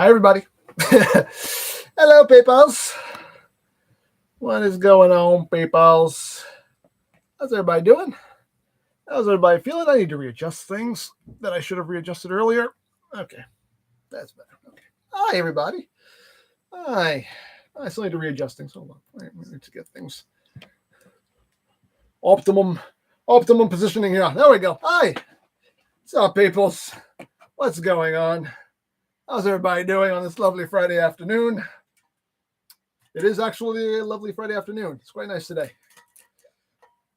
Hi, everybody. Hello, peoples. What is going on, peoples? How's everybody doing? How's everybody feeling? I need to readjust things that I should have readjusted earlier. Okay, that's better. Okay. Hi, everybody. Hi. I still need to readjust things. Hold on. I need to get things optimum positioning here. There we go. Hi. What's up, peoples? What's going on? How's everybody doing on this lovely Friday afternoon? It is actually a lovely Friday afternoon. It's quite nice today.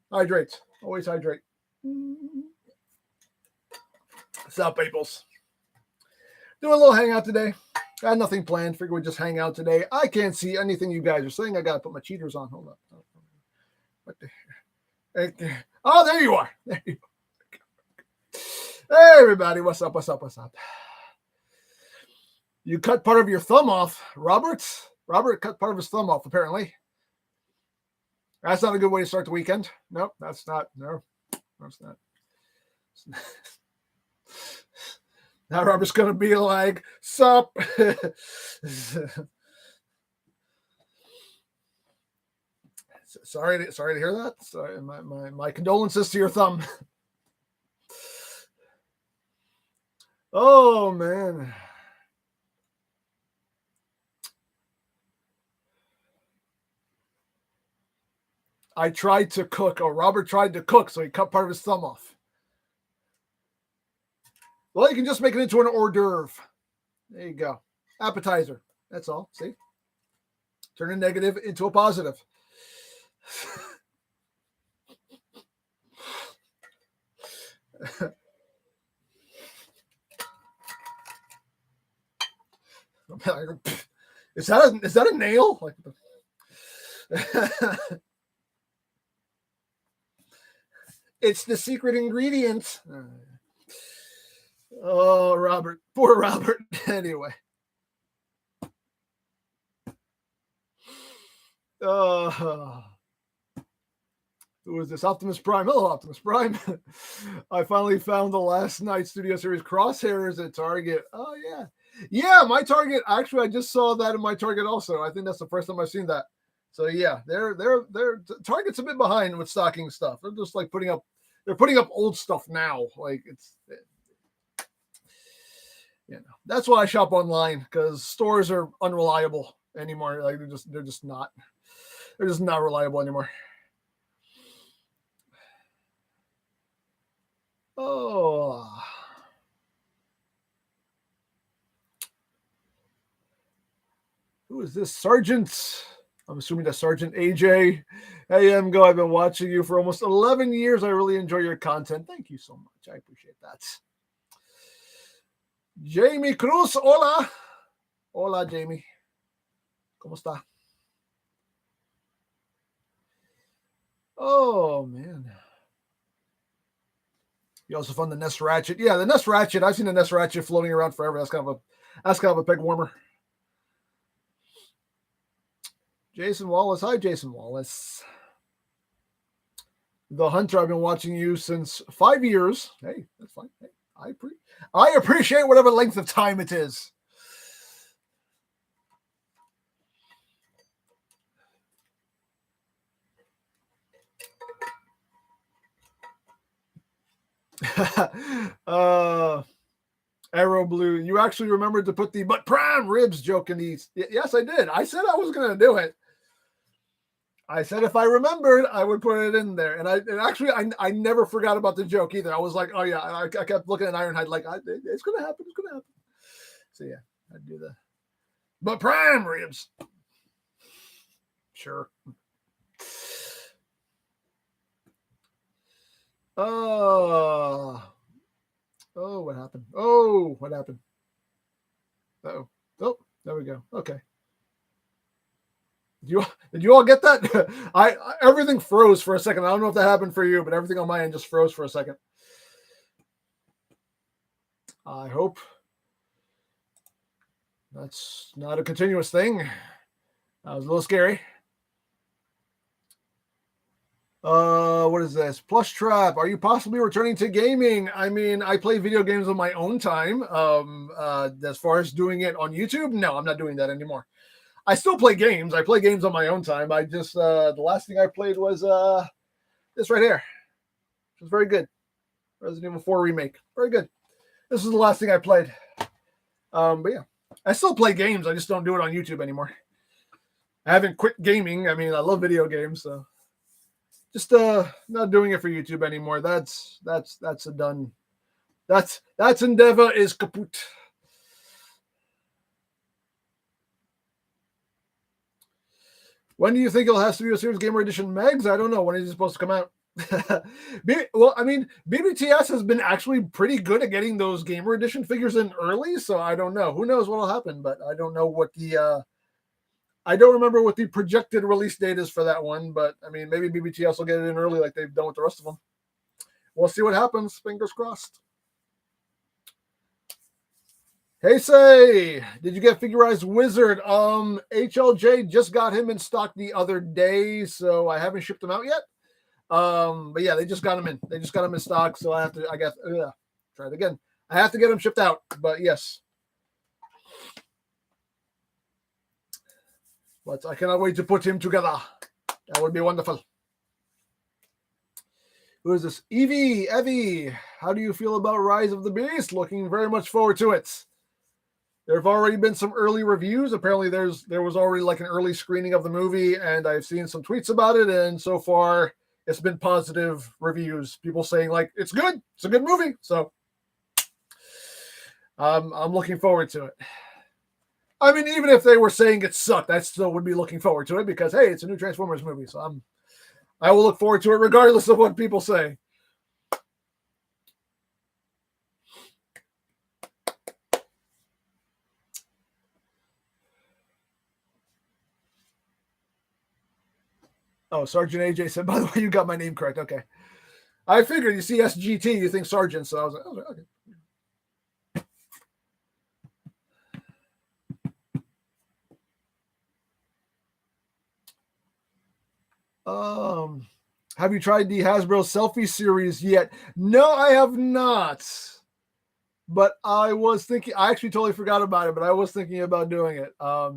Hydrate. Always hydrate. What's up, peoples? Doing a little hangout today. Got nothing planned. Figure we just hang out today. I can't see anything you guys are saying. I got to put my cheaters on. Hold on. What the? Oh, there you are. There you are. Hey, everybody. What's up? What's up? What's up? You cut part of your thumb off, Robert. Robert cut part of his thumb off, apparently. That's not a good way to start the weekend. Nope, that's not. No, that's not. Now Robert's going to be like, sup? Sorry to hear that. Sorry, my condolences to your thumb. Oh, man. I tried to cook, or Robert tried to cook, so he cut part of his thumb off. Well, you can just make it into an hors d'oeuvre. There you go. Appetizer. That's all. See? Turn a negative into a positive. Is that a nail? Like, it's the secret ingredient. Oh, Robert. Poor Robert. Anyway. Who is this? Optimus Prime. Hello, Optimus Prime. I finally found the last night Studio Series Crosshairs at Target. Oh, yeah. Yeah, my Target. Actually, I just saw that in my Target also. I think that's the first time I've seen that. So, yeah, they're Target's a bit behind with stocking stuff. They're just like putting up old stuff now. Like it's, that's why I shop online, because stores are unreliable anymore. Like they're just not reliable anymore. Oh, who is this? Sergeant? I'm assuming that's Sergeant AJ. Hey, EmGo, I've been watching you for almost 11 years. I really enjoy your content. Thank you so much. I appreciate that. Jamie Cruz, hola. Hola, Jamie. ¿Cómo está? Oh, man. You also found the Nest Ratchet. Yeah, the Nest Ratchet. I've seen the Nest Ratchet floating around forever. That's kind of a peg warmer. Jason Wallace. Hi, Jason Wallace. The Hunter, I've been watching you since 5 years. Hey, that's fine. Hey, I appreciate whatever length of time it is. Arrow Blue, you actually remembered to put the but prime ribs joke in these. Yes, I did. I said I was going to do it. I said if I remembered, I would put it in there. And I never forgot about the joke either. I was like, oh yeah, I kept looking at Ironhide like, it's going to happen. It's going to happen. So yeah, I'd do that. But prime ribs. Sure. Oh, what happened? Oh, what happened? Oh, there we go. Okay. Did you all get that? Everything froze for a second. I don't know if that happened for you, but everything on my end just froze for a second. I hope that's not a continuous thing. That was a little scary. What is this? Plush Trap. Are you possibly returning to gaming? I mean, I play video games on my own time. As far as doing it on YouTube, no, I'm not doing that anymore. I still play games. I play games on my own time. I just the last thing I played was this right here. It was very good. Resident Evil 4 remake. Very good. This is the last thing I played. But yeah, I still play games. I just don't do it on YouTube anymore. I haven't quit gaming. I mean, I love video games, so just not doing it for YouTube anymore. That's a done. That's endeavor is kaput. When do you think it'll have Studio Series Gamer Edition Megs? I don't know. When is it supposed to come out? Well, I mean, BBTS has been actually pretty good at getting those Gamer Edition figures in early, so I don't know. Who knows what'll happen? But I don't know what the I don't remember what the projected release date is for that one. But I mean, maybe BBTS will get it in early, like they've done with the rest of them. We'll see what happens. Fingers crossed. Hey, say, did you get Figurized Wizard? HLJ just got him in stock the other day, so I haven't shipped them out yet. But yeah, they just got them in. They just got them in stock, so I have to. I guess try it again. I have to get them shipped out. But yes, but I cannot wait to put him together. That would be wonderful. Who is this? Evie. How do you feel about Rise of the Beast? Looking very much forward to it. There have already been some early reviews. Apparently, there was already like an early screening of the movie, and I've seen some tweets about it. And so far, it's been positive reviews. People saying like it's good. It's a good movie. So I'm looking forward to it. I mean, even if they were saying it sucked, I still would be looking forward to it because hey, it's a new Transformers movie. So I will look forward to it regardless of what people say. Oh, Sergeant AJ said, by the way, you got my name correct. Okay. I figured you see SGT, you think Sergeant. So I was like, okay. Have you tried the Hasbro selfie series yet? No, I have not. But I was thinking, I actually totally forgot about it, but I was thinking about doing it. Are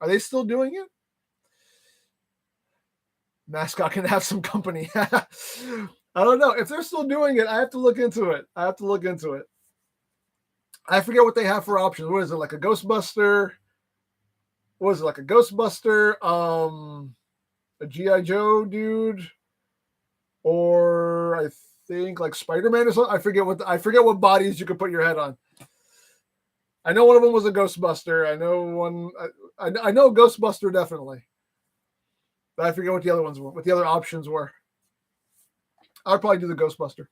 they still doing it? Mascot can have some company. I don't know. If they're still doing it, I have to look into it. I forget what they have for options. What is it? Like a Ghostbuster? What is it? Like a Ghostbuster? A G.I. Joe dude? Or I think like Spider-Man or something. I forget what bodies you could put your head on. I know one of them was a Ghostbuster. I know one. I know Ghostbuster definitely. But I forget what the other ones were. What the other options were. I'll probably do the Ghostbuster.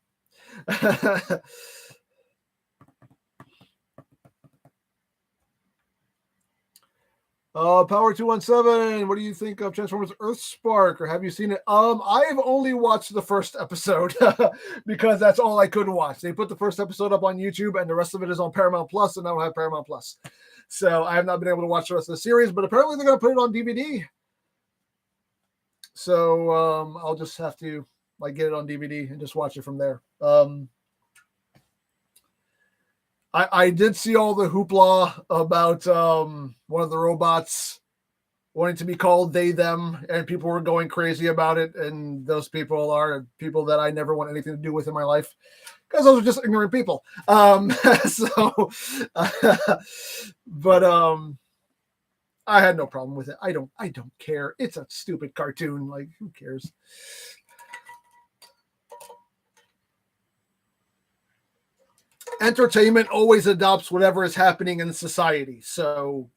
Power 217. What do you think of Transformers Earthspark, or have you seen it? I have only watched the first episode because that's all I could watch. They put the first episode up on YouTube, and the rest of it is on Paramount Plus, and I don't have Paramount Plus, so I have not been able to watch the rest of the series. But apparently, they're going to put it on DVD. So I'll just have to like get it on DVD and just watch it from there. I did see all the hoopla about one of the robots wanting to be called they, them, and people were going crazy about it. And those people are people that I never want anything to do with in my life because those are just ignorant people. But I had no problem with it. I don't care. It's a stupid cartoon. Like, who cares? Entertainment always adopts whatever is happening in society. So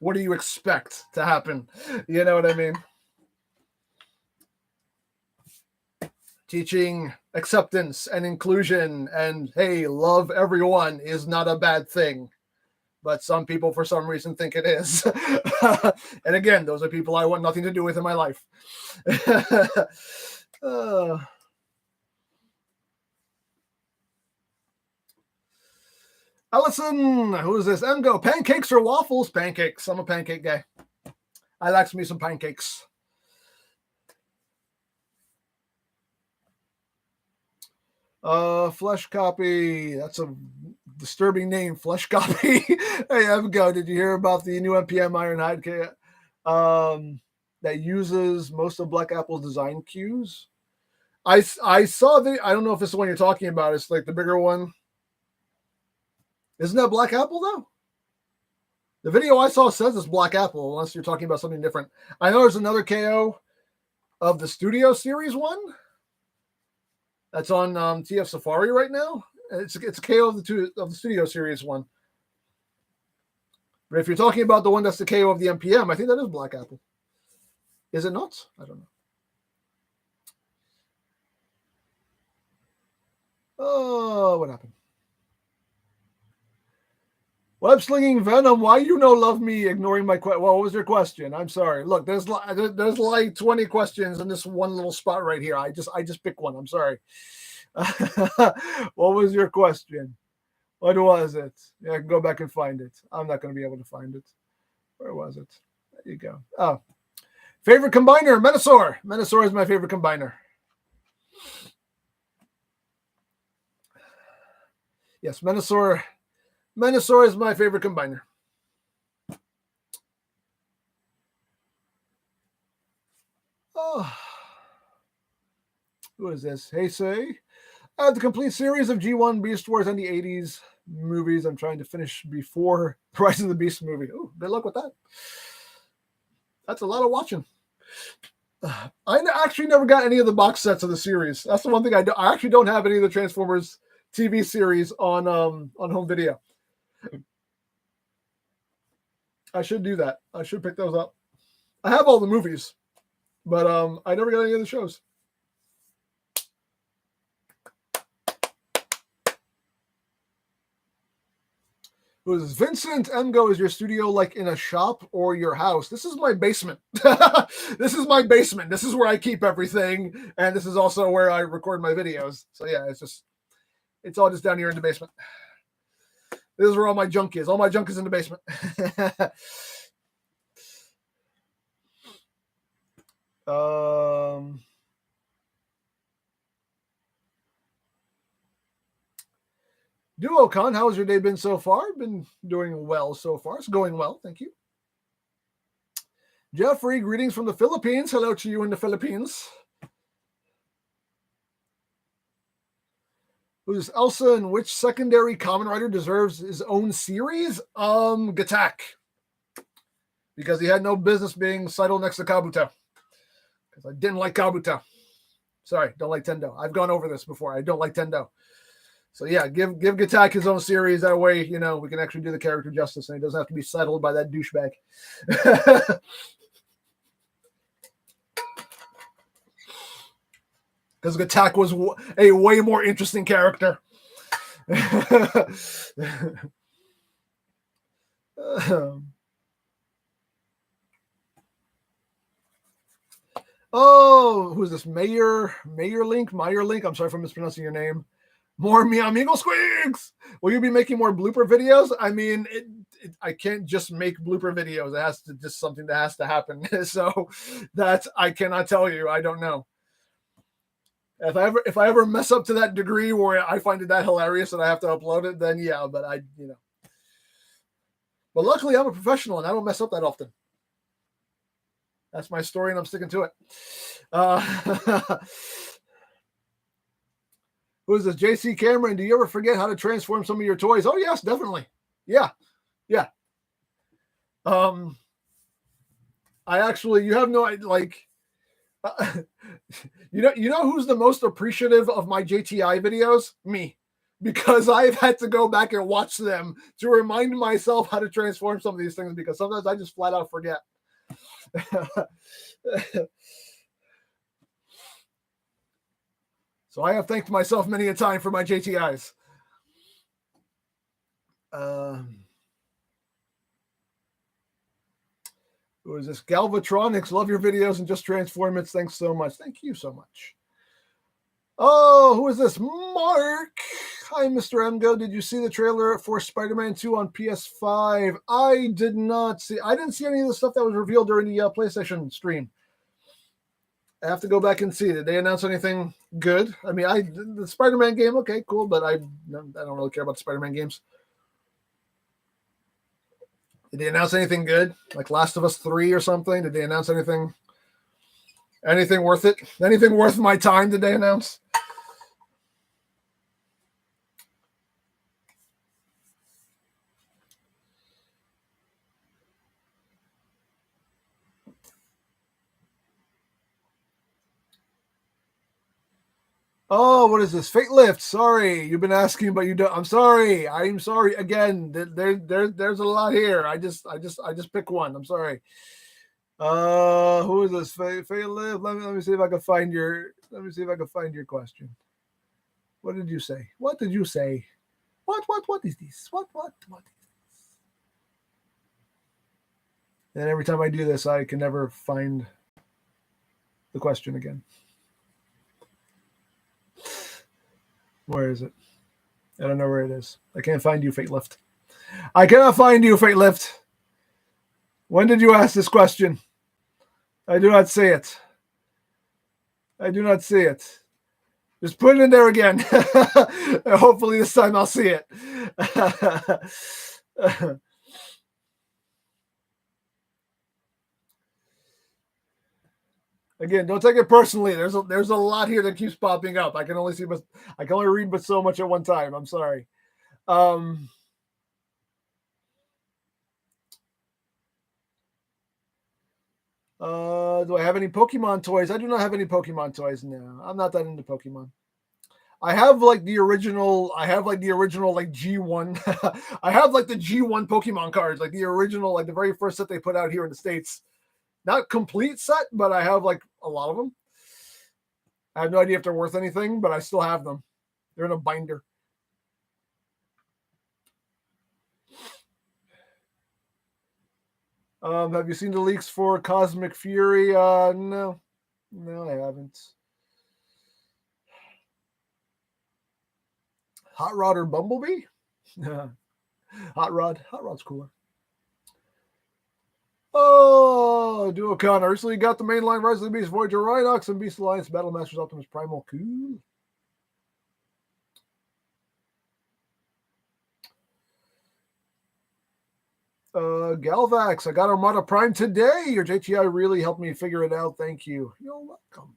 what do you expect to happen? You know what I mean? Teaching acceptance and inclusion and, hey, love everyone is not a bad thing. But some people, for some reason, think it is. And again, those are people I want nothing to do with in my life. Allison, who is this? EmGo, pancakes or waffles? Pancakes. I'm a pancake guy. I like me some pancakes. Flesh Copy. That's a disturbing name, Flesh Copy. Hey, EmGo, did you hear about the new NPM Ironhide that uses most of Black Apple's design cues? I saw the. I don't know if it's the one you're talking about. It's like the bigger one. Isn't that Black Apple though? The video I saw says it's Black Apple, unless you're talking about something different. I know there's another KO of the Studio Series one that's on TF Safari right now. It's a KO of the Studio Series one. But if you're talking about the one that's the KO of the NPM, I think that is Black Apple. Is it not? I don't know. Oh, what happened? Web slinging Venom. Why you no love me? Ignoring my question. Well, what was your question? I'm sorry. Look, there's like 20 questions in this one little spot right here. I just pick one. I'm sorry. What was your question? What was it? Yeah, I can go back and find it. I'm not going to be able to find it. Where was it? There you go. Oh, favorite combiner, Metasaur. Metasaur is my favorite combiner. Yes, Metasaur. Metasaur is my favorite combiner. Oh, who is this? Hey, say. I have the complete series of G1 Beast Wars and the 80s movies. I'm trying to finish before the Rise of the Beast movie. Oh, good luck with that. That's a lot of watching. I actually never got any of the box sets of the series. That's the one thing I do. I actually don't have any of the Transformers TV series on home video. I should do that. I should pick those up. I have all the movies, but I never got any of the shows. Who is Vincent? EmGo, is your studio like in a shop or your house? This is my basement. This is my basement. This is where I keep everything, and this is also where I record my videos. So yeah, it's all just down here in the basement. This is where all my junk is. All my junk is in the basement. Duocon, how has your day been so far? Been doing well so far. It's going well. Thank you. Jeffrey, greetings from the Philippines. Hello to you in the Philippines. Who's Elsa, and which secondary Kamen Rider deserves his own series? Gatak. Because he had no business being Seidel next to Kabuto. Because I didn't like Kabuto. Sorry, don't like Tendo. I've gone over this before. I don't like Tendo. So yeah, give Gatak his own series. That way, we can actually do the character justice, and he doesn't have to be settled by that douchebag. Because Gatak was a way more interesting character. Oh, who's this? Meyer Link? I'm sorry for mispronouncing your name. More Mi Amigo Squeaks. Will you be making more blooper videos? I mean, I can't just make blooper videos. It has to just something that has to happen. So that I cannot tell you. I don't know. If I ever mess up to that degree where I find it that hilarious and I have to upload it, then yeah. But But luckily, I'm a professional and I don't mess up that often. That's my story, and I'm sticking to it. Who is this? JC Cameron, do you ever forget how to transform some of your toys? Oh, yes, definitely. Yeah. I actually, you have no, like, you know who's the most appreciative of my JTI videos? Me. Because I've had to go back and watch them to remind myself how to transform some of these things, because sometimes I just flat out forget. So I have thanked myself many a time for my JTIs. Who is this? Galvatronics, love your videos and just transform it. Thanks so much. Thank you so much. Oh, who is this? Mark. Hi, Mr. EmGo. Did you see the trailer for Spider-Man 2 on PS5? I did not see. I didn't see any of the stuff that was revealed during the PlayStation stream. I have to go back and see. Did they announce anything good? I mean, the Spider-Man game, okay, cool, but I don't really care about the Spider-Man games. Did they announce anything good? Like Last of Us 3 or something? Did they announce anything worth it? Anything worth my time did they announce? Oh, what is this? Fate Lift. Sorry, you've been asking, but you don't. I'm sorry. I'm sorry again. There's a lot here. I just pick one. I'm sorry. Who is this? Fate Lift. Let me see if I can find your. Let me see if I can find your question. What did you say? What did you say? What is this? What is this? And every time I do this, I can never find the question again. Where is it? I don't know where it is. I can't find you, Fate Lift. I cannot find you, Fate Lift. When did you ask this question? I do not see it. I do not see it. Just put it in there again. Hopefully this time I'll see it. Again, don't take it personally. There's a lot here that keeps popping up. I can only read but so much at one time. I'm sorry. Do I have any Pokemon toys? I do not have any Pokemon toys now. I'm not that into Pokemon. I have like the original like G1. I have like the G1 Pokemon cards, like the original, like the very first set they put out here in the States. Not complete set, but I have like a lot of them. I have no idea if they're worth anything, but I still have them. They're in a binder. Have you seen the leaks for Cosmic Fury? No, I haven't. Hot Rod or Bumblebee? Hot Rod's cooler. Oh, Duocon. I recently got the mainline Rise of the Beast, Voyager Rhinox, and Beast Alliance Battle Masters Optimus Primal. Cool. Galvax, I got Armada Prime today. Your JTI really helped me figure it out. Thank you. You're welcome.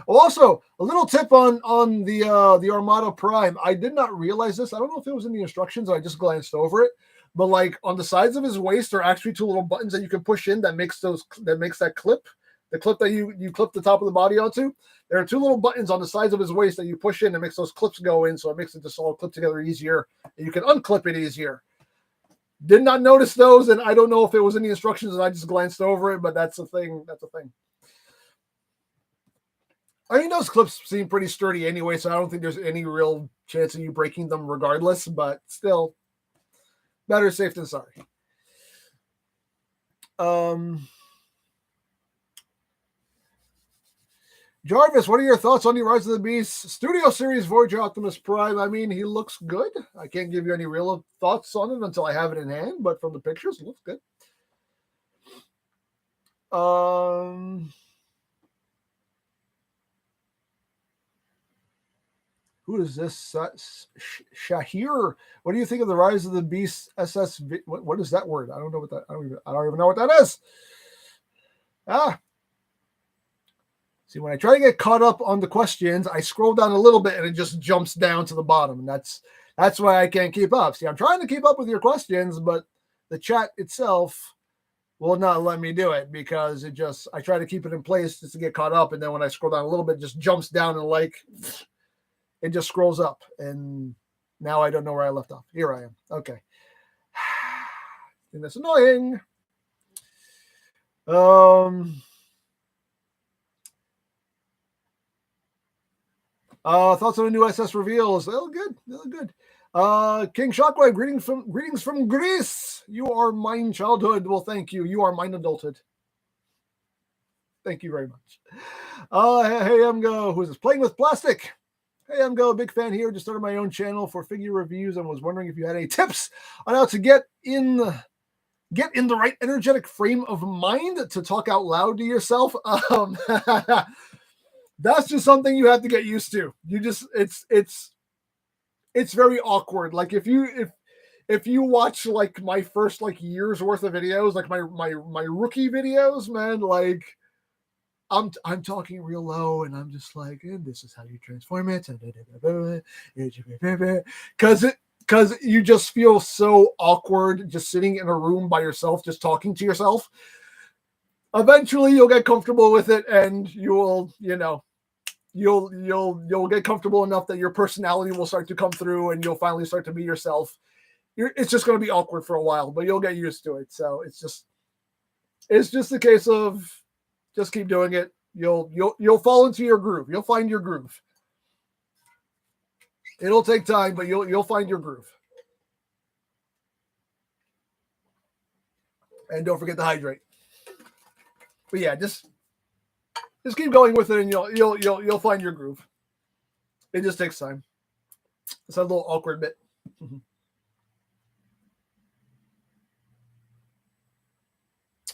Also, a little tip on the Armada Prime. I did not realize this. I don't know if it was in the instructions. I just glanced over it. But like on the sides of his waist are actually two little buttons that you can push in that makes that clip, the clip that you clip the top of the body onto. There are two little buttons on the sides of his waist that you push in and makes those clips go in, so it makes it just all clip together easier. And you can unclip it easier. Did not notice those, and I don't know if it was in the instructions and I just glanced over it, but that's a thing. That's a thing. I mean, those clips seem pretty sturdy anyway, so I don't think there's any real chance of you breaking them regardless, but still, better safe than sorry. Jarvis, what are your thoughts on the Rise of the Beast Studio Series Voyager Optimus Prime? I mean, he looks good. I can't give you any real thoughts on it until I have it in hand, but from the pictures, it looks good. Who is this? Shahir. What do you think of the Rise of the Beast SS? What is that word? I don't know what that. I don't even know what that is. See, when I try to get caught up on the questions, I scroll down a little bit and it just jumps down to the bottom, and that's why I can't keep up. See, I'm trying to keep up with your questions, but the chat itself will not let me do it because I try to keep it in place just to get caught up, and then when I scroll down a little bit, it just jumps down and like it just scrolls up, and now I don't know where I left off. Here I am. Okay. And that's annoying. Thoughts on the new SS reveals? They look good. King Shockwave, greetings from Greece. You are mine childhood. Well, thank you. You are mine adulthood. Thank you very much. Hey, EmGo, who is this? Playing with Plastic. Hey, EmGo, big fan here. Just started my own channel for figure reviews and was wondering if you had any tips on how to get in get in the right energetic frame of mind to talk out loud to yourself. That's just something you have to get used to. You just it's very awkward. Like if you watch like my first like year's worth of videos, like my rookie videos, man, like I'm talking real low and I'm just like, and this is how you transform it, because you just feel so awkward just sitting in a room by yourself, just talking to yourself. Eventually, you'll get comfortable with it, and you'll get comfortable enough that your personality will start to come through, and you'll finally start to be yourself. It's just going to be awkward for a while, but you'll get used to it. So it's just a case of just keep doing it. You'll fall into your groove. You'll find your groove. It'll take time, but you'll find your groove. And don't forget to hydrate. But yeah, just keep going with it, and you'll find your groove. It just takes time. It's a little awkward bit.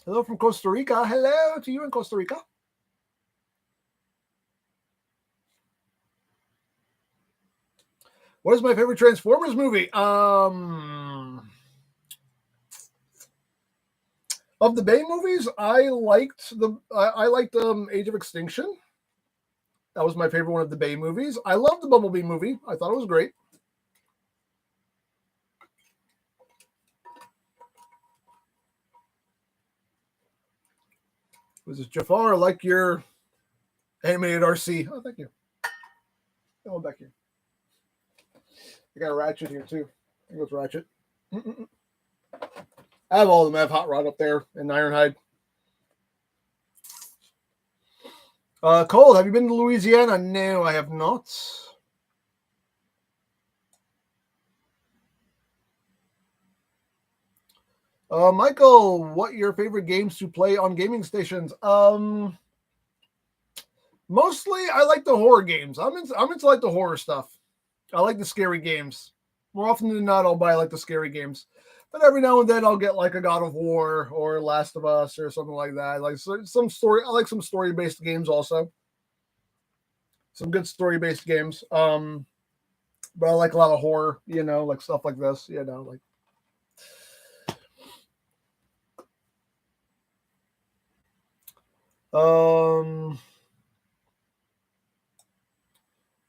Hello from Costa Rica. Hello to you in Costa Rica. What is my favorite Transformers movie? Of the Bay movies, I liked Age of Extinction. That was my favorite one of the Bay movies. I loved the Bumblebee movie. I thought it was great. Was it Jafar? I like your animated RC. Oh, thank you. Go back here. I got a Ratchet here too. I think it's Ratchet. I have all of them. I have Hot Rod up there and Ironhide. Cole, have you been to Louisiana? No, I have not. Michael, what are your favorite games to play on gaming stations? Mostly I like the horror games. I'm into like the horror stuff. I like the scary games. More often than not, I'll buy like the scary games. But every now and then I'll get like a God of War or Last of Us or something like that. Like some story. I like some story-based games also. Some good story-based games. But I like a lot of horror, like stuff like this, like.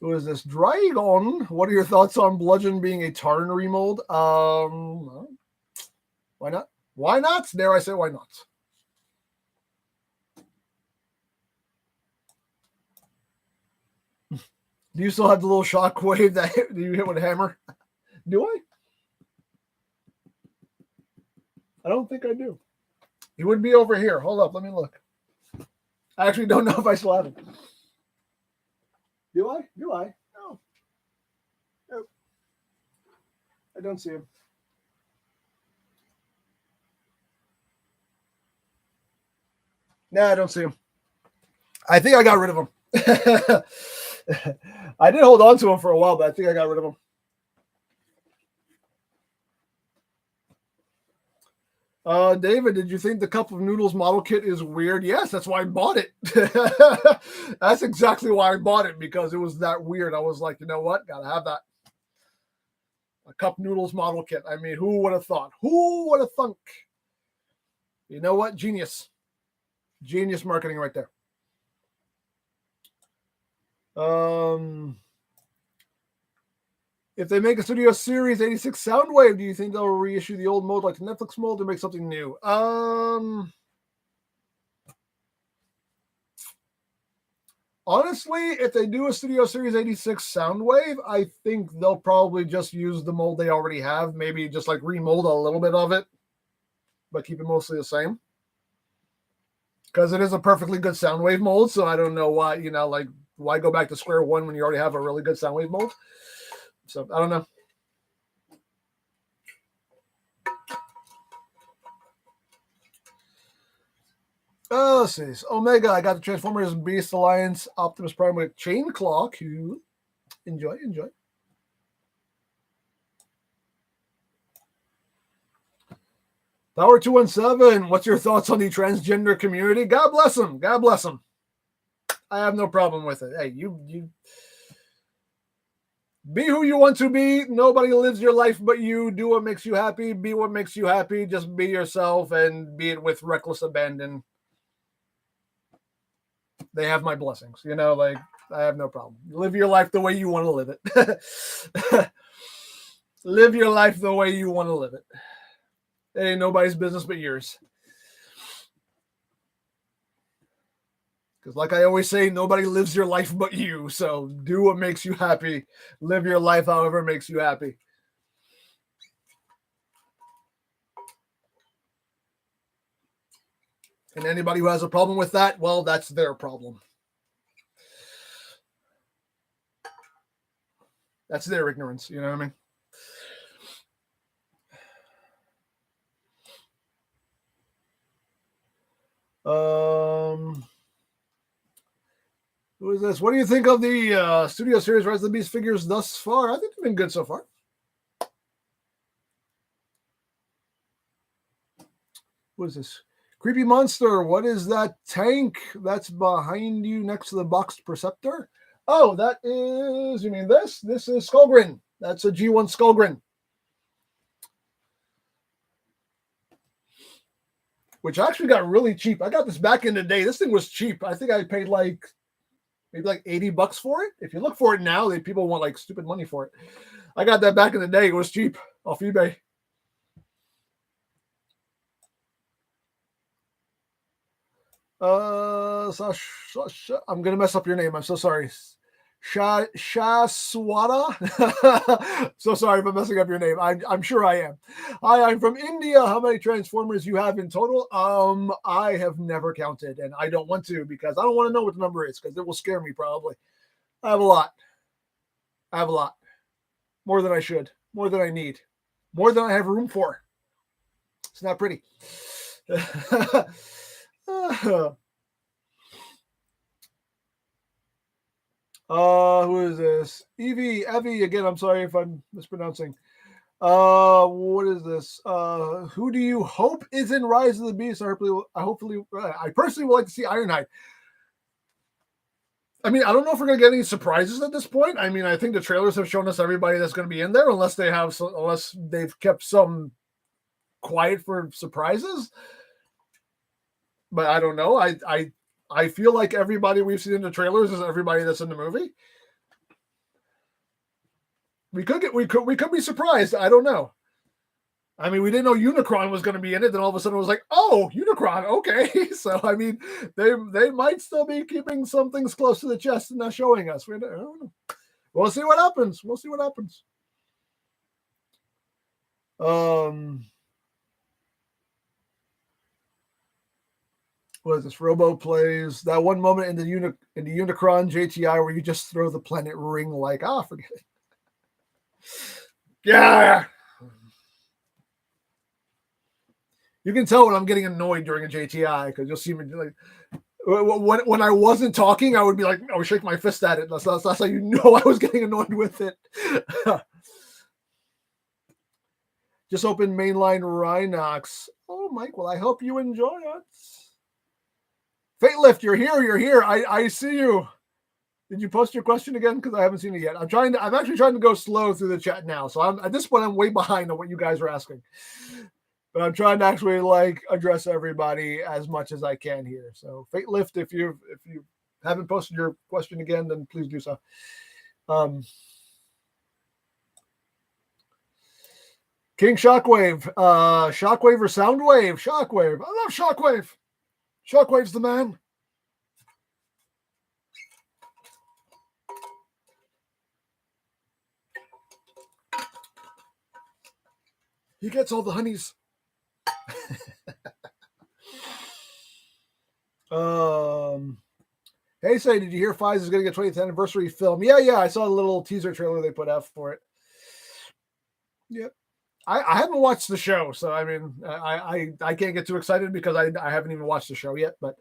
Who is this? Dragon. What are your thoughts on Bludgeon being a Tarn remold? Why not? Why not? Dare I say why not? Do you still have the little shockwave that you hit with a hammer? Do I? I don't think I do. He would be over here. Hold up. Let me look. I actually don't know if I still have him. Do I? No. Nope. I don't see him. No, I don't see him. I think I got rid of him. I did hold on to him for a while, but I think I got rid of him. David, did you think the Cup of Noodles model kit is weird? Yes, that's why I bought it. That's exactly why I bought it, because it was that weird. I was like, you know what? Gotta have that. A Cup Noodles model kit. I mean, who would have thought? Who would have thunk? You know what? Genius. Genius marketing right there. If they make a Studio Series 86 Soundwave, do you think they'll reissue the old mold like the Netflix mold or make something new? Honestly, if they do a Studio Series 86 Soundwave, I think they'll probably just use the mold they already have. Maybe just like remold a little bit of it, but keep it mostly the same. Because it is a perfectly good Soundwave mold, so I don't know why, why go back to square one when you already have a really good Soundwave mold? So I don't know. Oh, let's see. Omega, I got the Transformers Beast Alliance Optimus Prime with Chain Claw. Cool. Enjoy. Power 217. What's your thoughts on the transgender community? God bless them. God bless them. I have no problem with it. Hey, you be who you want to be. Nobody lives your life but you. Do what makes you happy. Be what makes you happy. Just be yourself and be it with reckless abandon. They have my blessings. You know, like, I have no problem. Live your life the way you want to live it. Live your life the way you want to live it. It ain't nobody's business but yours. Because like I always say, nobody lives your life but you. So do what makes you happy. Live your life however makes you happy. And anybody who has a problem with that, well, that's their problem. That's their ignorance. You know what I mean? Who is this? What do you think of the Studio Series Rise of the Beast figures thus far? I think they've been good so far. What is this? Creepy Monster. What is that tank that's behind you next to the boxed Perceptor? Oh, that is, you mean this? This is Skullgrin. That's a G1 Skullgrin. Which actually got really cheap. I got this back in the day. This thing was cheap. I think I paid like maybe like $80 for it. If you look for it now, people want like stupid money for it. I got that back in the day. It was cheap off eBay. Sasha, I'm gonna mess up your name. I'm so sorry. Shaswata. So sorry if I'm messing up your name. I'm sure I am. Hi, I'm from India. How many Transformers you have in total? I have never counted, and I don't want to because I don't want to know what the number is because it will scare me probably. I have a lot. More than I should. More than I need. More than I have room for. It's not pretty. Who is this? Evie again. I'm sorry if I'm mispronouncing. What is this? Who do you hope is in Rise of the Beast? I personally would like to see Ironhide. I mean, I don't know if we're gonna get any surprises at this point. I mean, I think the trailers have shown us everybody that's gonna be in there, unless they've kept some quiet for surprises. But I don't know. I feel like everybody we've seen in the trailers is everybody that's in the movie. We could be surprised. I don't know. I mean, we didn't know Unicron was going to be in it. Then all of a sudden it was like, oh, Unicron. Okay. So, I mean, they might still be keeping some things close to the chest and not showing us. I don't know. We'll see what happens. What is this? Robo plays that one moment in the Unicron JTI where you just throw the planet ring like, forget it. Yeah. You can tell when I'm getting annoyed during a JTI because you'll see me like when I wasn't talking, I would be like, I would shake my fist at it. That's how you know I was getting annoyed with it. Just open mainline Rhinox. Oh, Mike, well, I hope you enjoy it. Fate Lift, you're here. I see you. Did you post your question again? Because I haven't seen it yet. I'm actually trying to go slow through the chat now. So at this point, I'm way behind on what you guys are asking. But I'm trying to actually address everybody as much as I can here. So Fate Lift, if you haven't posted your question again, then please do so. King Shockwave. Shockwave or Soundwave? Shockwave. I love Shockwave. Shockwave's the man. He gets all the honeys. Hey, say, did you hear Fies is going to get 20th anniversary film? Yeah, I saw a little teaser trailer they put out for it. Yep. I haven't watched the show, so I mean, I can't get too excited because I haven't even watched the show yet. But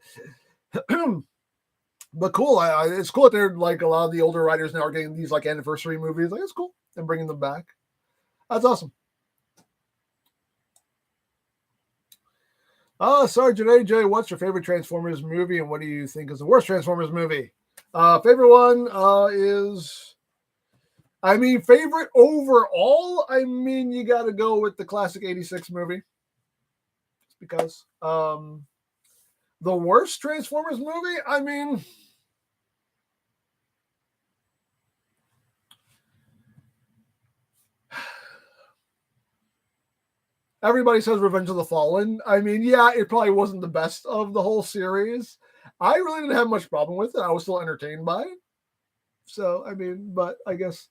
but cool. It's cool that they're a lot of the older writers now are getting these anniversary movies. It's cool and bringing them back. That's awesome. Sergeant AJ, what's your favorite Transformers movie, and what do you think is the worst Transformers movie? Favorite one is, favorite overall. You got to go with the classic '86 movie, just because. The worst Transformers movie. Everybody says Revenge of the Fallen. Yeah, it probably wasn't the best of the whole series. I really didn't have much problem with it. I was still entertained by it. So, but I guess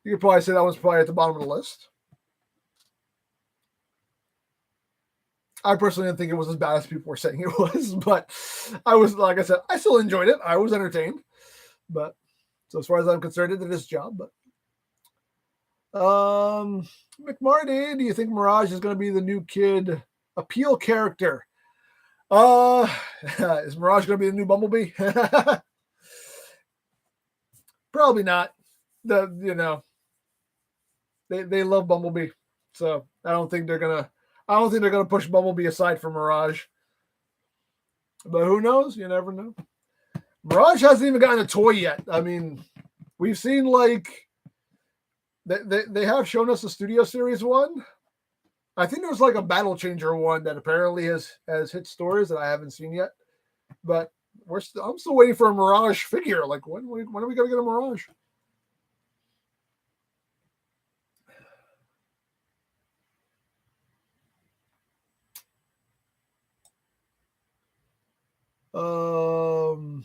you could probably say that one's probably at the bottom of the list. I personally didn't think it was as bad as people were saying it was, but like I said, I still enjoyed it. I was entertained. But so as far as I'm concerned, it did its job. But McMarty, do you think Mirage is going to be the new kid appeal character? Is Mirage going to be the new Bumblebee? Probably not. They love Bumblebee, so I don't think they're gonna push Bumblebee aside for Mirage. But who knows? You never know. Mirage hasn't even gotten a toy yet. We've seen like they have shown us the Studio Series one. I think there's like a Battle Changer one that apparently has hit stores that I haven't seen yet. But I'm still waiting for a Mirage figure. Like when are we gonna get a Mirage?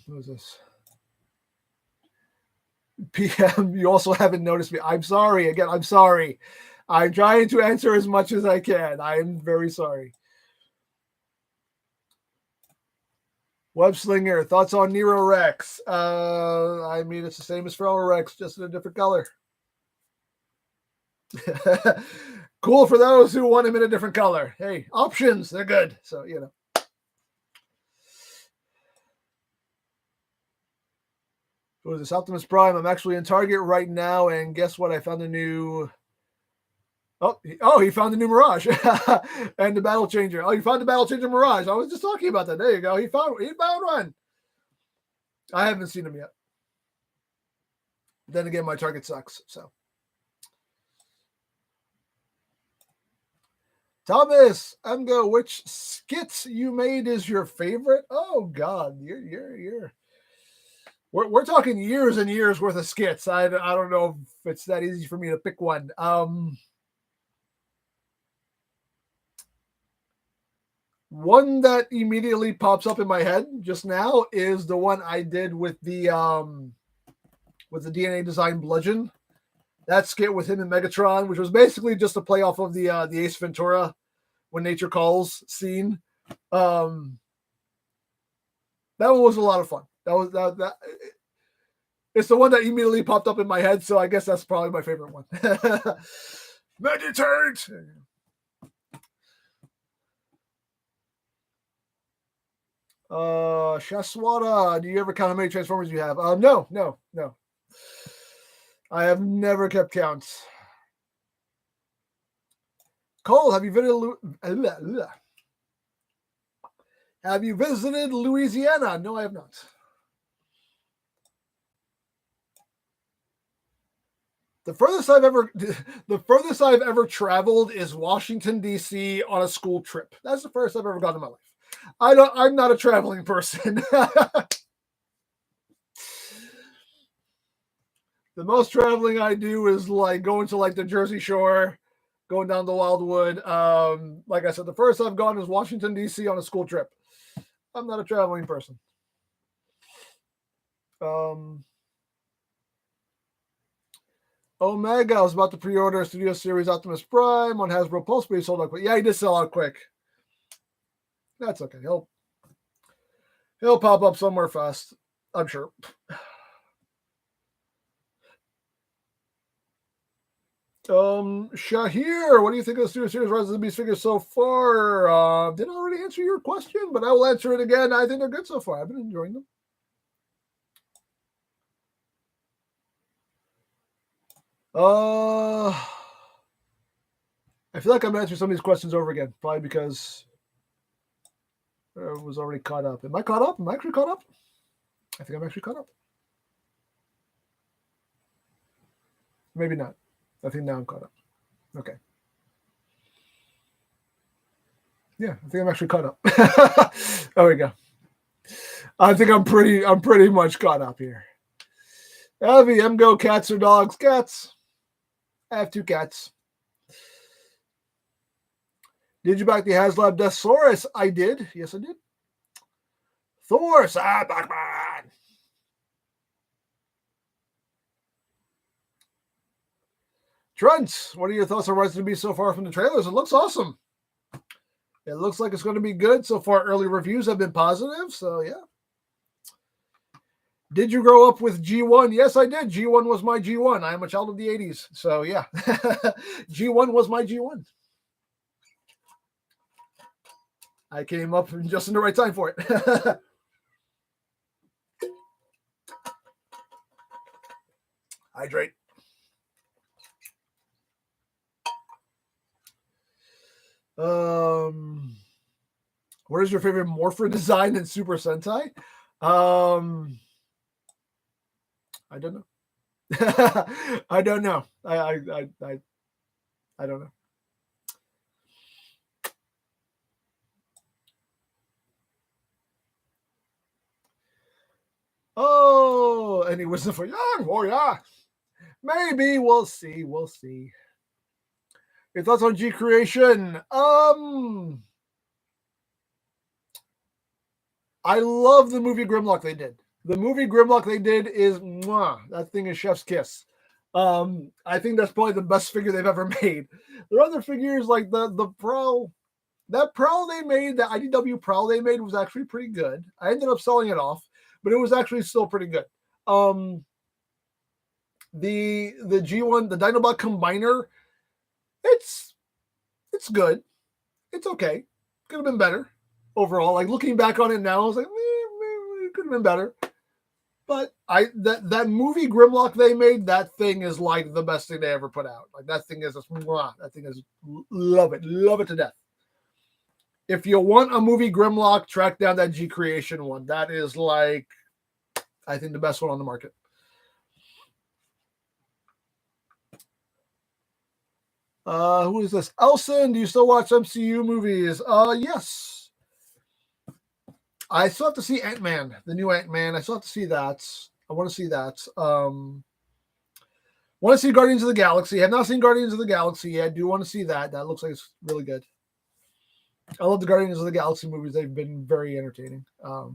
What is this? PM, you also haven't noticed me. I'm sorry. Again, I'm sorry. I'm trying to answer as much as I can. I am very sorry. Webslinger, thoughts on Nero Rex? It's the same as Feral Rex, just in a different color. Cool for those who want him in a different color. Hey, options, they're good. So, What is this? Optimus Prime. I'm actually in Target right now, and guess what? I found a new. He found the new Mirage and the Battle Changer. Oh, you found the Battle Changer Mirage. I was just talking about that. There you go. He found one. I haven't seen him yet. Then again, my Target sucks. So, Thomas, EmGo, which skits you made is your favorite? Oh God, you're. We're talking years and years worth of skits. I don't know if it's that easy for me to pick one. One that immediately pops up in my head just now is the one I did with the DNA design bludgeon. That skit with him and Megatron, which was basically just a play off of the Ace Ventura When Nature Calls scene. That one was a lot of fun. That it's the one that immediately popped up in my head, so I guess that's probably my favorite one. Meditate. Shaswada, do you ever count how many Transformers you have? No. I have never kept counts. Cole, have you visited Louisiana? No, I have not. The furthest I've ever traveled is Washington, D.C. on a school trip. That's the furthest I've ever gone in my life. I'm not a traveling person. The most traveling I do is like going to like the Jersey Shore, going down the Wildwood. Like I said, the first I've gone is Washington, D.C. on a school trip. I'm not a traveling person. Omega was about to pre-order a Studio Series Optimus Prime on Hasbro Pulse, but he sold out quick. Yeah, he did sell out quick. That's okay. He'll pop up somewhere fast, I'm sure. Shahir, what do you think of the Studio Series Rise of the Beast figures so far? Didn't already answer your question, but I will answer it again. I think they're good so far. I've been enjoying them. I feel like I'm answering some of these questions over again, probably because was already caught up. Am I caught up? Am I actually caught up? I think I'm actually caught up. Maybe not. I think now I'm caught up. Okay. Yeah, I think I'm actually caught up. There we go. I think I'm pretty much caught up here. Heavy EmGo, cats or dogs? Cats. I have 2 cats. Did you back the HasLab Deathsaurus? I did. Yes, I did. Thor, Batman. Trent, what are your thoughts on Rise of the Beast so far from the trailers? It looks awesome. It looks like it's going to be good. So far, early reviews have been positive. So, yeah. Did you grow up with G1? Yes, I did. G1 was my G1. I am a child of the 80s. So, yeah. G1 was my G1. I came up just in the right time for it. Hydrate. What is your favorite Morpher design in Super Sentai? I don't know. I don't know. I don't know. Oh, any wisdom for young? Oh yeah. Maybe we'll see. We'll see. Your thoughts on G creation? I love the movie Grimlock they did. The movie Grimlock they did is that thing is chef's kiss. I think that's probably the best figure they've ever made. There are other figures like the Prowl. That Prowl they made, the IDW Prowl they made was actually pretty good. I ended up selling it off, but it was actually still pretty good. The G1, the Dinobot Combiner, it's good. It's okay. Could have been better overall. Like looking back on it now, I was like, it could have been better. But that movie Grimlock they made, that thing is like the best thing they ever put out. Like that thing is love it to death. If you want a movie Grimlock, track down that G Creation one. That is like, I think the best one on the market. Who is this? Elson, do you still watch MCU movies? Yes. I still have to see Ant-Man, the new Ant-Man. I still have to see that. I want to see that. Want to see Guardians of the Galaxy. I have not seen Guardians of the Galaxy yet. I do want to see that. That looks like it's really good. I love the Guardians of the Galaxy movies. They've been very entertaining. But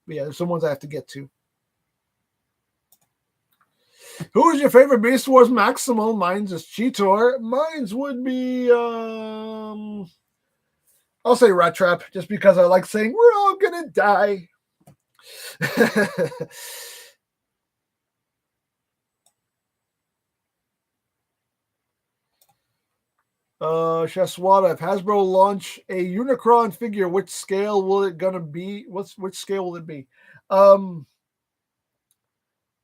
yeah, there's some ones I have to get to. Who is your favorite Beast Wars Maximal? Mine's is Cheetor. Mine's would be, I'll say Rat Trap, just because I like saying, we're all gonna die. Chef Swada, if Hasbro launch a Unicron figure, which scale will it gonna be? Which scale will it be?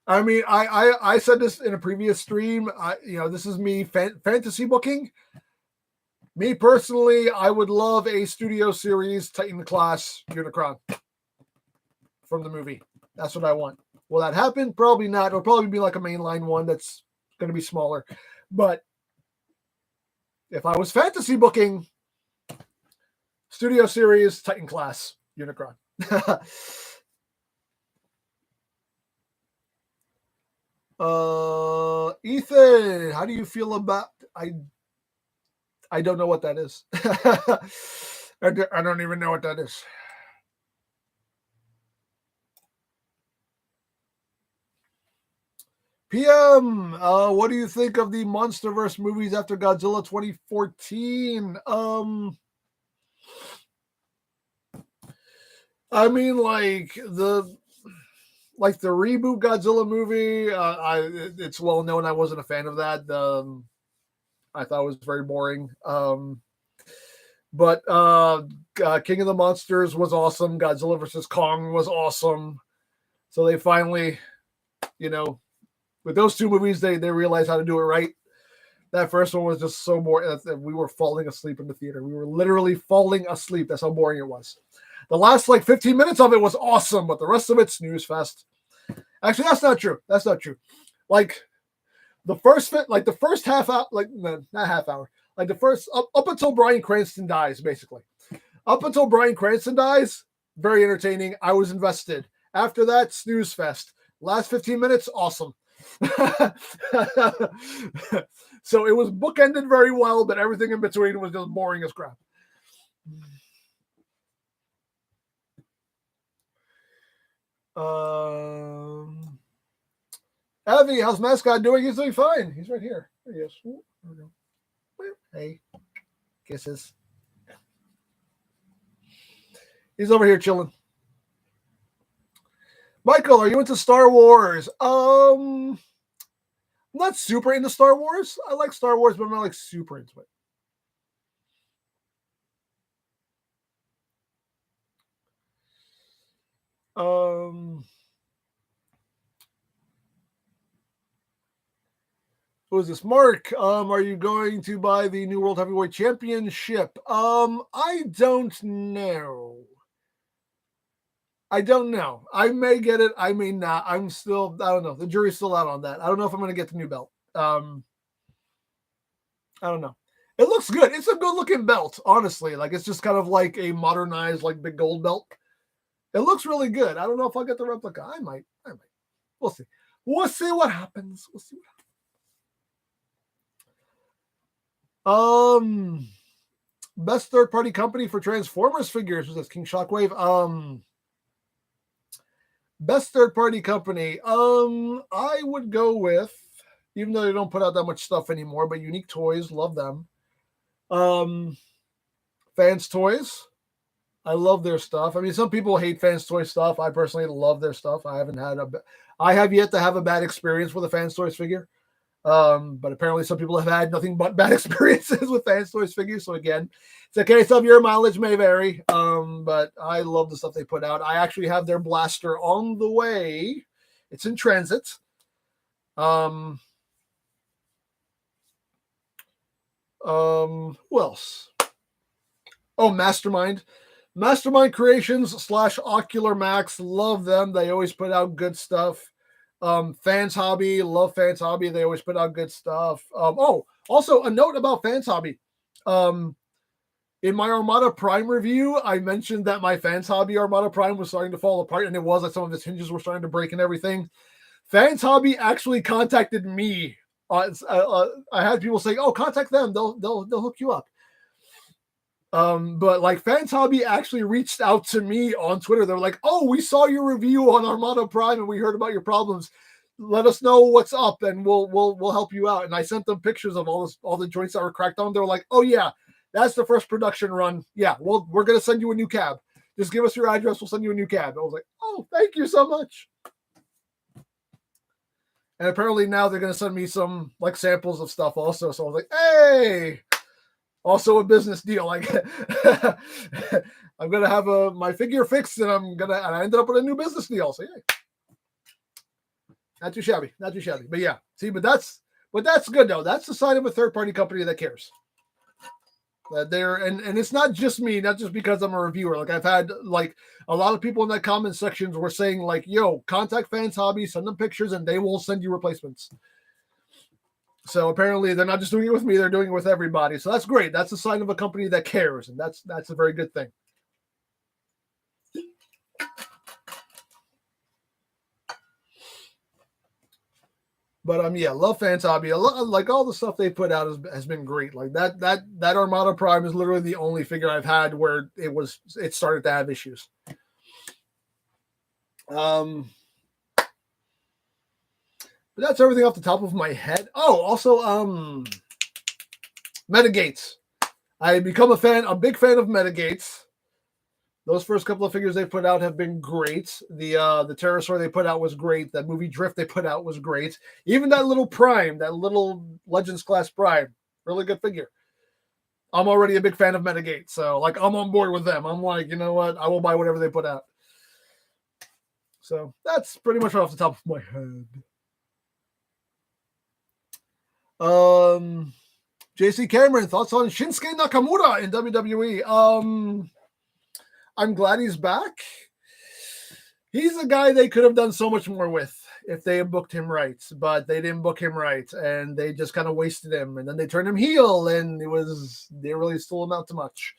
I mean, I said this in a previous stream. This is me fantasy booking. Me personally, I would love a Studio Series Titan class Unicron from the movie. That's what I want. Will that happen? Probably not. It'll probably be like a mainline one that's going to be smaller. But if I was fantasy booking, Studio Series Titan class Unicron. Ethan, how do you feel about I don't know what that is. I don't even know what that is. PM, what do you think of the MonsterVerse movies after Godzilla 2014? I mean, like the reboot Godzilla movie, it's well known I wasn't a fan of that. I thought it was very boring. But King of the Monsters was awesome. Godzilla vs. Kong was awesome. So they finally, with those two movies, they realized how to do it right. That first one was just so boring. We were falling asleep in the theater. We were literally falling asleep. That's how boring it was. The last like 15 minutes of it was awesome, but the rest of it, snooze fest. Actually, that's not true. That's not true. Like the first half hour, like no, not half hour, like the first up until Bryan Cranston dies, basically. Up until Bryan Cranston dies, very entertaining. I was invested. After that, snooze fest. Last 15 minutes, awesome. So it was bookended very well, but everything in between was just boring as crap. Avi, how's Mascot doing? He's doing fine. He's right here. There he is. Ooh, there we go. Hey, kisses. He's over here chilling. Michael, are you into Star Wars? I'm not super into Star Wars. I like Star Wars, but I'm not like super into it. Who is this? Mark, are you going to buy the new World Heavyweight Championship? I don't know. I don't know. I may get it. I may not. I don't know. The jury's still out on that. I don't know if I'm going to get the new belt. I don't know. It looks good. It's a good looking belt, honestly. Like it's just kind of like a modernized, like big gold belt. It looks really good. I don't know if I'll get the replica. I might. We'll see. We'll see what happens. Best third-party company for Transformers figures was this King Shockwave. Best third-party company. I would go with, even though they don't put out that much stuff anymore, but Unique Toys, love them. Fans Toys, I love their stuff. I mean, some people hate Fans Toys stuff. I personally love their stuff. I have yet to have a bad experience with a Fans Toys figure. But apparently some people have had nothing but bad experiences with Fans Toys figures. So again, it's a case of your mileage may vary. But I love the stuff they put out. I actually have their blaster on the way. It's in transit. Who else? Oh, Mastermind Creations / Ocular Max. Love them. They always put out good stuff. Fans Hobby, love Fans Hobby. They always put out good stuff. Also a note about Fans Hobby. In my Armada Prime review, I mentioned that my Fans Hobby Armada Prime was starting to fall apart, and it was like some of its hinges were starting to break and everything. Fans Hobby actually contacted me. I had people saying, "Oh, contact them. They'll hook you up." But like Fans Hobby actually reached out to me on Twitter. They were like, "Oh, we saw your review on Armada Prime and we heard about your problems. Let us know what's up and we'll help you out." And I sent them pictures of all the joints that were cracked on. They were like, "Oh yeah, that's the first production run. Yeah, we're gonna send you a new cab. Just give us your address. We'll send you a new cab." I was like, "Oh, thank you so much." And apparently now they're gonna send me some like samples of stuff also. So I was like, "Hey." Also a business deal. Like I'm gonna have my figure fixed, and I ended up with a new business deal. So yeah, not too shabby. But yeah, see, but that's good though. That's the sign of a third party company that cares. That and it's not just me, not just because I'm a reviewer. Like I've had like a lot of people in that comment sections were saying like, "Yo, contact Fans Hobby, send them pictures, and they will send you replacements." So apparently they're not just doing it with me, they're doing it with everybody. So that's great. That's a sign of a company that cares, and that's a very good thing. But yeah, love Fans Hobby. Like all the stuff they put out has been great. Like that Armada Prime is literally the only figure I've had where it started to have issues. But that's everything off the top of my head. Oh, also, Metagates. I become a big fan of Metagates. Those first couple of figures they put out have been great. The Pterosaur they put out was great. That movie Drift they put out was great. Even that little Prime, that little Legends class Prime, really good figure. I'm already a big fan of Metagate, so like I'm on board with them. I'm like, you know what? I will buy whatever they put out. So that's pretty much right off the top of my head. JC Cameron, thoughts on Shinsuke Nakamura in WWE? I'm glad he's back. He's a guy they could have done so much more with if they had booked him right, but they didn't book him right, and they just kind of wasted him. And then they turned him heel, and they really still amount to much.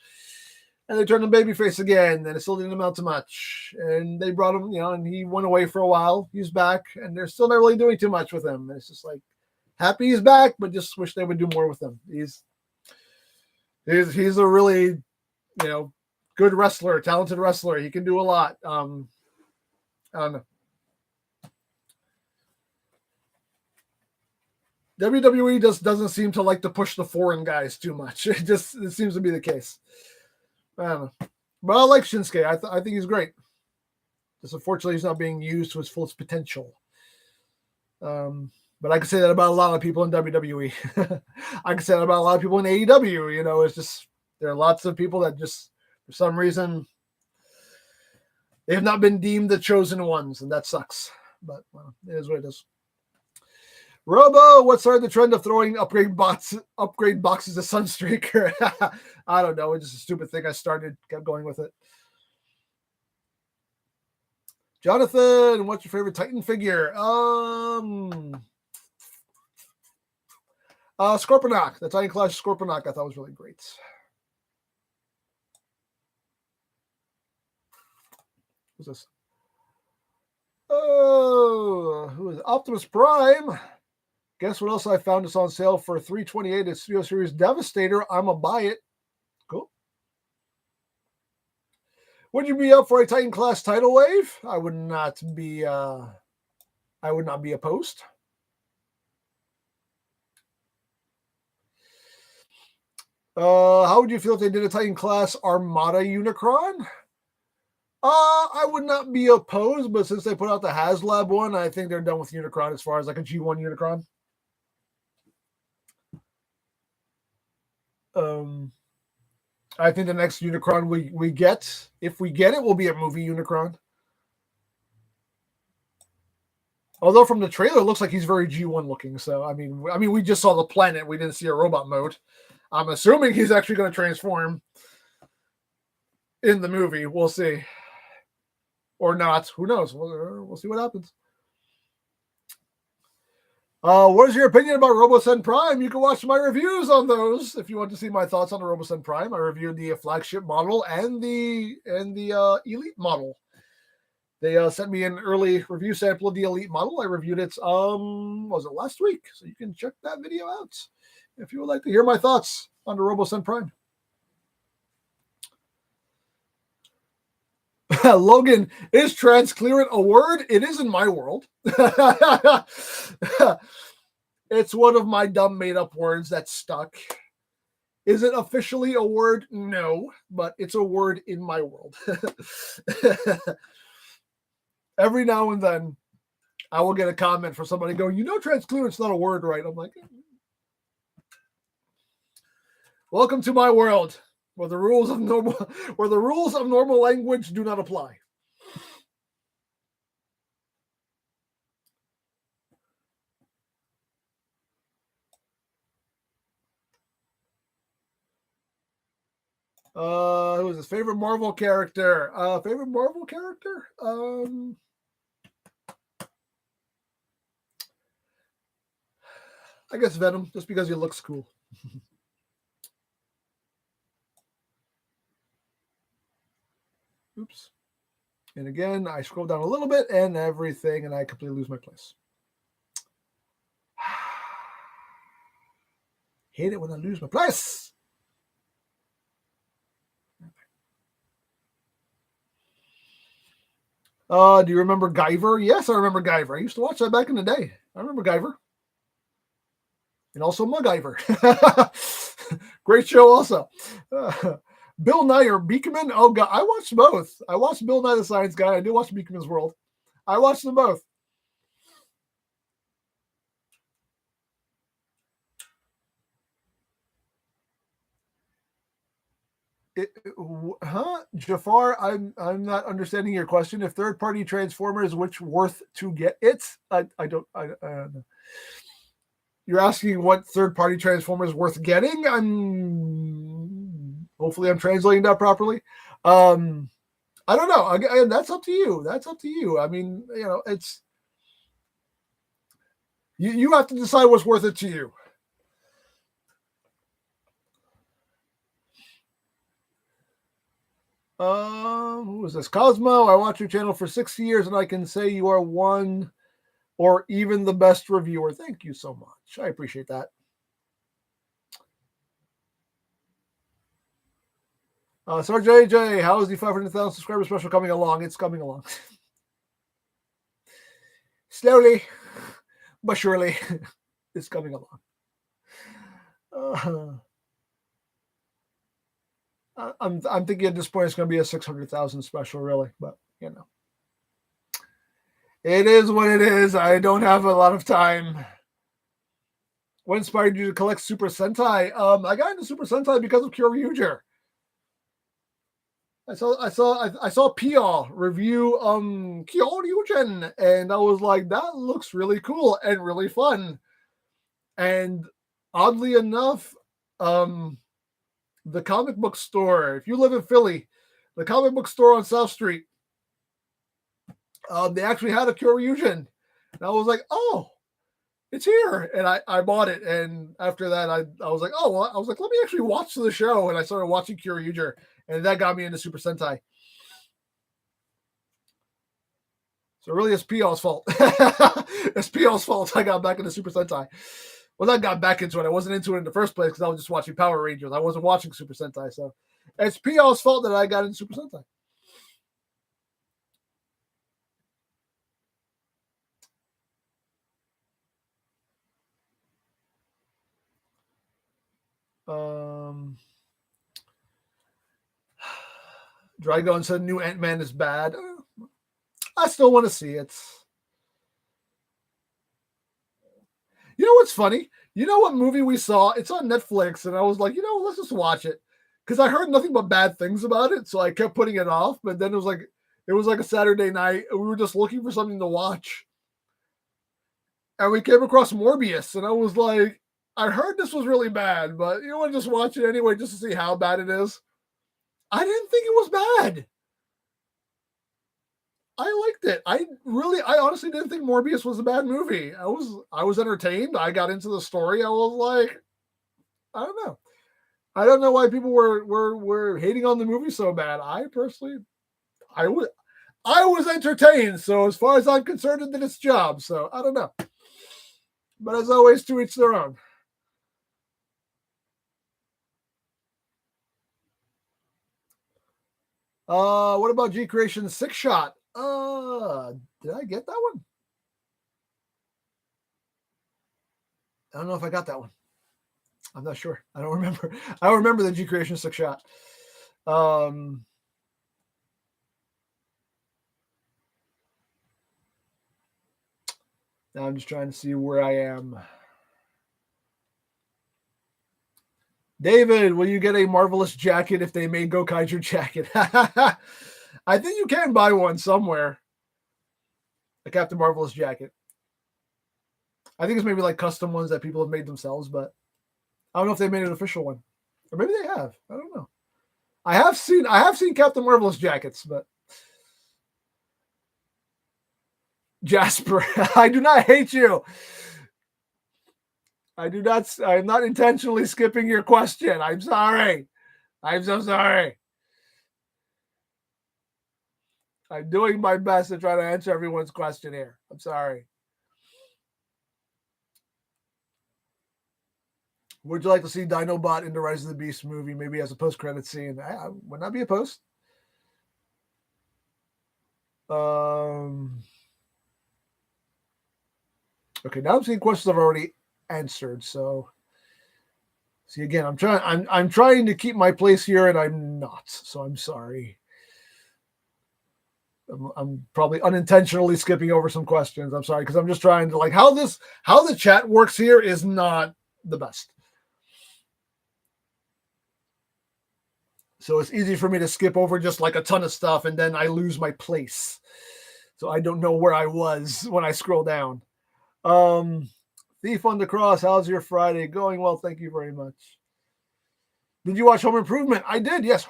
And they turned him babyface again, and it still didn't amount to much. And they brought him, and he went away for a while. He's back, and they're still not really doing too much with him. And it's just like, happy he's back, but just wish they would do more with him. He's a really, good wrestler, talented wrestler. He can do a lot. I don't know. WWE just doesn't seem to like to push the foreign guys too much. It seems to be the case. I don't know. But I like Shinsuke. I think he's great. Just unfortunately, he's not being used to his fullest potential. But I can say that about a lot of people in WWE. I can say that about a lot of people in AEW. It's just, there are lots of people that just, for some reason, they have not been deemed the chosen ones, and that sucks. But it is what it is. Robo, what started the trend of throwing upgrade boxes to Sunstreaker? I don't know. It's just a stupid thing I started, kept going with it. Jonathan, what's your favorite Titan figure? Scorponok. The Titan Clash Scorponok I thought was really great. Who's this? Oh, who is it? Optimus Prime. Guess what else I found? It's on sale for $328 at Studio Series Devastator. I'm gonna buy it. Cool. Would you be up for a Titan Class title wave? I would not be opposed. How would you feel if they did a Titan Class Armada Unicron? I would not be opposed, but since they put out the HasLab one, I think they're done with Unicron as far as like a G1 Unicron. I think the next Unicron we get, if we get it, will be a movie Unicron. Although from the trailer, it looks like he's very G1 looking. So I mean, we just saw the planet. We didn't see a robot mode. I'm assuming he's actually going to transform in the movie. We'll see, or not. Who knows? We'll see what happens. What is your opinion about RoboSen Prime? You can watch my reviews on those if you want to see my thoughts on the RoboSen Prime. I reviewed the flagship model and the Elite model. They sent me an early review sample of the Elite model. I reviewed it, was it last week? So you can check that video out if you would like to hear my thoughts on the RoboSen Prime. Logan, is transclearant a word? It is in my world. It's one of my dumb made-up words that stuck. Is it officially a word? No, but it's a word in my world. Every now and then, I will get a comment from somebody going, transclearant's not a word, right? I'm like, welcome to my world. Where the rules of normal language do not apply. Who is his favorite Marvel character? Favorite Marvel character? I guess Venom, just because he looks cool. Oops. And again, I scroll down a little bit and everything, and I completely lose my place. Hate it when I lose my place. Do you remember Guyver? Yes, I remember Guyver. I used to watch that back in the day. I remember Guyver. And also MacGyver. Great show also. Bill Nye or Beekman? Oh, God. I watched both. I watched Bill Nye the Science Guy. I did watch Beekman's World. I watched them both. Jafar, I'm not understanding your question. If third-party Transformers, which worth to get it? I don't know. You're asking what third-party transformer is worth getting. Hopefully I'm translating that properly. I don't know. Again, that's up to you. That's up to you. I mean, it's you have to decide what's worth it to you. Who is this? Cosmo. I watch your channel for 6 years, and I can say you are one or even the best reviewer. Thank you so much. I appreciate that. Sir JJ, how is the 500,000 subscriber special coming along? It's coming along. Slowly, but surely, it's coming along. I'm thinking at this point it's going to be a 600,000 special, really, but it is what it is. I don't have a lot of time. What inspired you to collect Super Sentai? I got into Super Sentai because of Kyoryuger. I saw Pia review Kyoryugen, and I was like, that looks really cool and really fun. And oddly enough, the comic book store, if you live in Philly, the comic book store on South Street, they actually had a Kyoryugen. And I was like, oh, it's here. And I bought it. And after that, I was like, oh, well, I was like, let me actually watch the show. And I started watching Kyoryuger. And that got me into Super Sentai. So really, it's Pia's fault. It's Pia's fault I got back into Super Sentai. Well, I got back into it. I wasn't into it in the first place because I was just watching Power Rangers. I wasn't watching Super Sentai. So it's Pia's fault that I got into Super Sentai. Dragon said new Ant-Man is bad. I still want to see it. You know what's funny? You know what movie we saw? It's on Netflix, and I was like, let's just watch it. Because I heard nothing but bad things about it, so I kept putting it off. But then it was like a Saturday night, and we were just looking for something to watch. And we came across Morbius, and I was like, I heard this was really bad, but you want to just watch it anyway just to see how bad it is? I didn't think it was bad. I liked it. I honestly didn't think Morbius was a bad movie. I was entertained. I got into the story. I was like, I don't know. I don't know why people were hating on the movie so bad. I personally, I was entertained. So as far as I'm concerned, it did its job. So I don't know. But as always, to each their own. What about G Creation's 6-Shot? Did I get that one? I don't know if I got that one. I'm not sure. I don't remember. I don't remember the G Creation 6-Shot. Now I'm just trying to see where I am. David, will you get a Marvelous jacket if they made Gokaiger jacket? I think you can buy one somewhere. A Captain Marvelous jacket. I think it's maybe like custom ones that people have made themselves, but I don't know if they made an official one. Or maybe they have. I don't know. I have seen Captain Marvelous jackets, but Jasper, I do not hate you. I'm not intentionally skipping your question. I'm sorry. I'm so sorry. I'm doing my best to try to answer everyone's question here. I'm sorry. Would you like to see Dinobot in the Rise of the Beast movie, maybe as a post-credit scene? I would not be opposed. Okay, now I'm seeing questions I've already answered. So, see again, I'm trying to keep my place here, and I'm not. So I'm sorry. I'm probably unintentionally skipping over some questions. I'm sorry because I'm just trying to how the chat works here is not the best. So it's easy for me to skip over just like a ton of stuff, and then I lose my place. So I don't know where I was when I scroll down. Thief on the Cross, how's your Friday going? Well, thank you very much. Did you watch Home Improvement? I did, yes.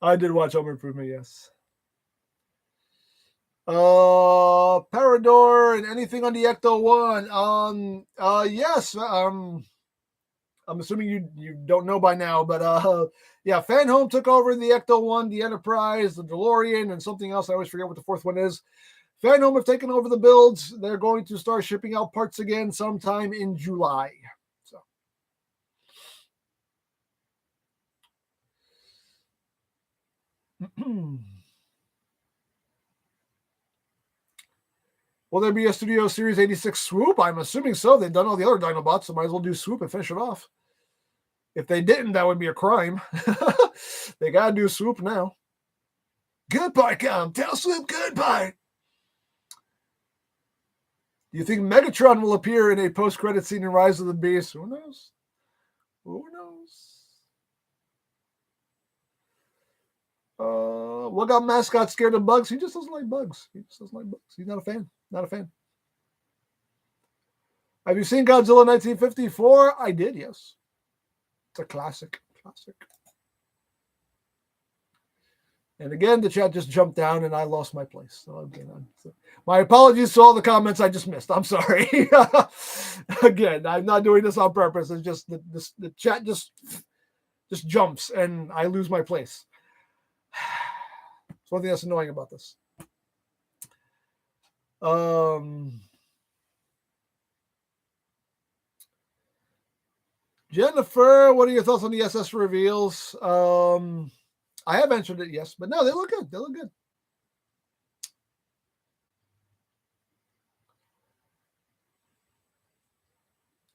I did watch Home Improvement, yes. Parador and anything on the Ecto One. Yes. I'm assuming you don't know by now, but yeah, Fan Home took over the Ecto One, the Enterprise, the DeLorean, and something else. I always forget what the fourth one is. Fan Home have taken over the builds. They're going to start shipping out parts again sometime in July. So. Will there be a Studio Series 86 Swoop? I'm assuming so. They've done all the other Dinobots, so might as well do Swoop and finish it off. If they didn't, that would be a crime. They gotta do Swoop now. Goodbye, Cam. Tell Swoop goodbye. Do you think Megatron will appear in a post-credit scene in Rise of the Beast? Who knows? Who knows? What got Mascot scared of bugs? He just doesn't like bugs. He's not a fan. Not a fan. Have you seen Godzilla 1954? I did, yes. It's a classic. And again, the chat just jumped down and I lost my place. So again, my apologies to all the comments I just missed. I'm sorry. Again, I'm not doing this on purpose. It's just the chat just jumps and I lose my place. It's one thing that's annoying about this. Jennifer, what are your thoughts on the SS reveals? I have answered it, yes, but no, they look good. They look good.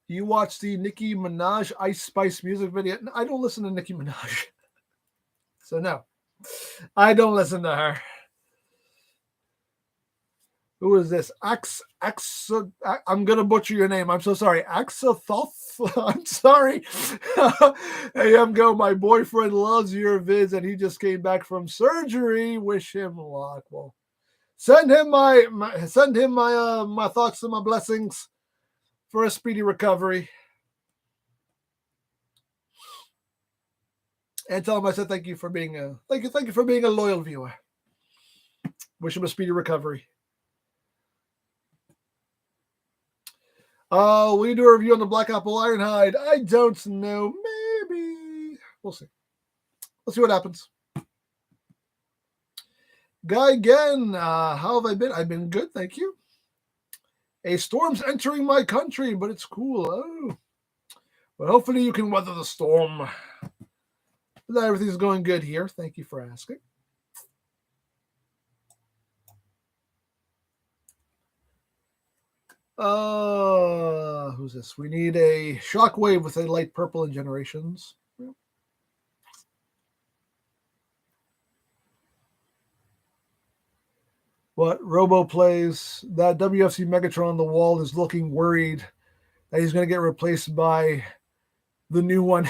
You watch the Nicki Minaj Ice Spice music video? I don't listen to Nicki Minaj. So no, I don't listen to her. Who is this? I'm going to butcher your name. I'm so sorry. Axathoth? I'm sorry. Hey, EmGo, my boyfriend loves your vids and he just came back from surgery. Wish him luck. Well, send him my thoughts and my blessings for a speedy recovery. And tell him I said thank you for being a loyal viewer. Wish him a speedy recovery. Will you do a review on the Black Apple Ironhide? I don't know. Maybe. We'll see. Let's see what happens. Guy again. How have I been? I've been good, thank you. A storm's entering my country, but it's cool. Oh. But hopefully you can weather the storm. But everything's going good here. Thank you for asking. Who's this? We need a Shockwave with a light purple in Generations. What Robo plays, that WFC Megatron on the wall is looking worried that he's going to get replaced by the new one.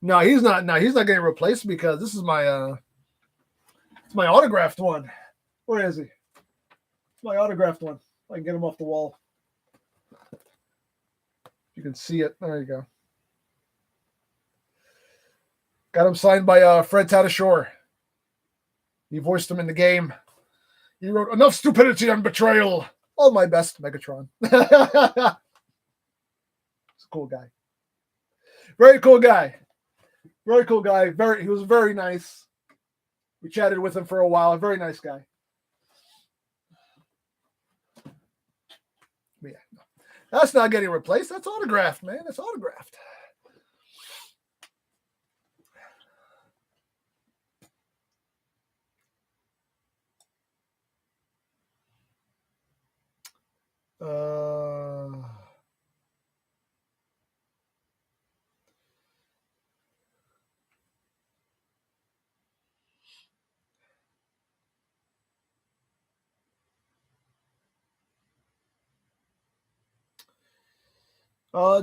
No, he's not. No, he's not getting replaced because this is my it's my autographed one. Where is he? It's my autographed one. I can get him off the wall. You can see it. There you go. Got him signed by Fred Tatasciore. He voiced him in the game. He wrote, "Enough stupidity and betrayal. All my best, Megatron." He's a cool guy. Very cool guy. Very cool guy. He was very nice. We chatted with him for a while. A very nice guy. But yeah, no. That's not getting replaced. That's autographed, man. It's autographed.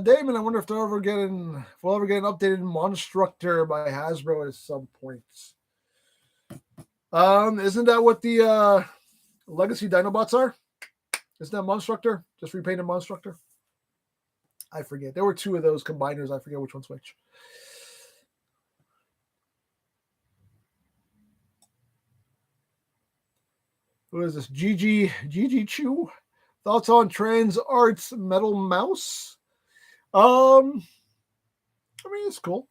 Damon, I wonder if we'll ever get an updated Monstructor by Hasbro at some point. Isn't that what the Legacy Dinobots are? Isn't that Monstructor? Just repainted Monstructor? I forget. There were 2 of those combiners. I forget which one's which. What is this? GG Chew. Thoughts on Trans Arts Metal Mouse? I mean, it's cool.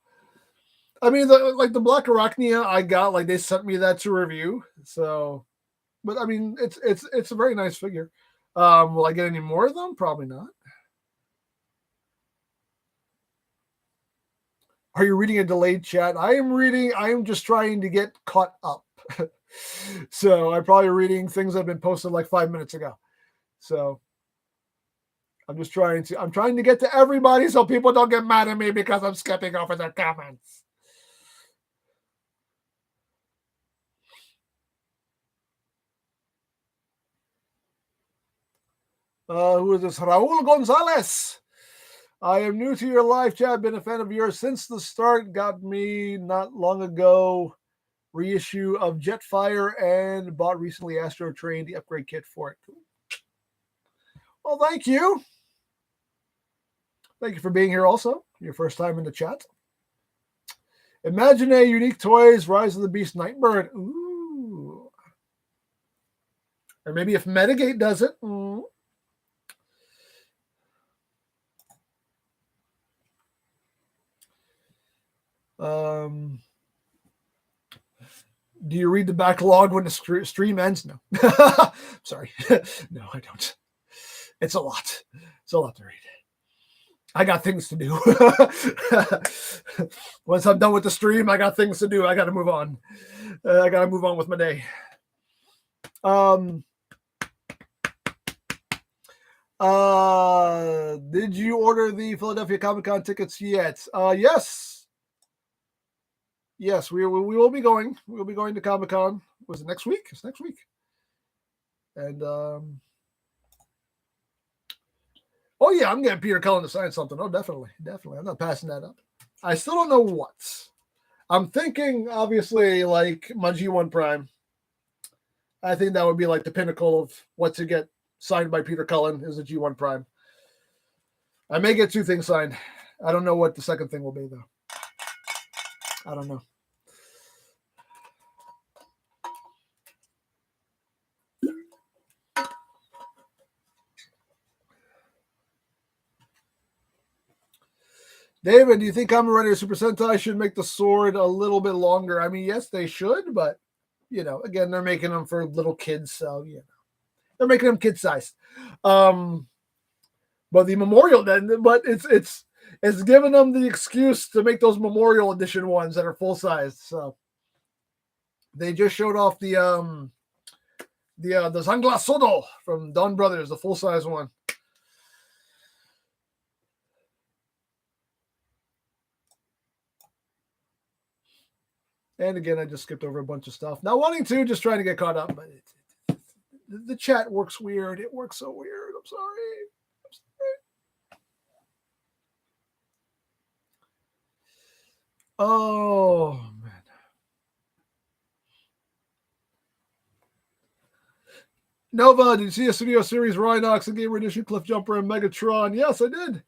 I mean, the Black Arachnia I got, like, they sent me that to review. So, but I mean, it's a very nice figure. Will I get any more of them? Probably not. Are you reading a delayed chat? I am just trying to get caught up. So I'm probably reading things that have been posted like 5 minutes ago. So I'm trying to get to everybody so people don't get mad at me because I'm skipping over their comments. Who is this? Raul Gonzalez. I am new to your live chat. Been a fan of yours since the start. Got me not long ago reissue of Jetfire and bought recently Astro Train, the upgrade kit for it. Well, thank you. Thank you for being here also. Your first time in the chat. Imagine a Unique Toys Rise of the Beast Nightbird. Ooh. Or maybe if Metagate does it. Do you read the backlog when the stream ends? No. Sorry. No, I don't. It's a lot. It's a lot to read. I got things to do. Once I'm done with the stream, I got things to do. I got to move on. I got to move on with my day. Did you order the Philadelphia Comic-Con tickets yet? Yes. Yes, we will be going. We'll be going to Comic-Con. Was it next week? It's next week. And oh yeah, I'm getting Peter Cullen to sign something. Oh, definitely. I'm not passing that up. I still don't know what. I'm thinking, obviously, like my G1 Prime. I think that would be like the pinnacle of what to get signed by Peter Cullen is a G1 Prime. I may get 2 things signed. I don't know what the second thing will be, though. I don't know. David, do you think Kamen Rider Super Sentai should make the sword a little bit longer? I mean, yes, they should, but, again, they're making them for little kids, so, they're making them kid-sized. But the memorial, but it's giving them the excuse to make those memorial edition ones that are full-sized, so. They just showed off the Zangla Sodo from Don Brothers, the full-size one. And again, I just skipped over a bunch of stuff. Not wanting to, just trying to get caught up. But the chat works weird. It works so weird. I'm sorry. Oh, man. Nova, did you see a studio series Rhinox and Gamer Edition Cliff Jumper and Megatron? Yes, I did.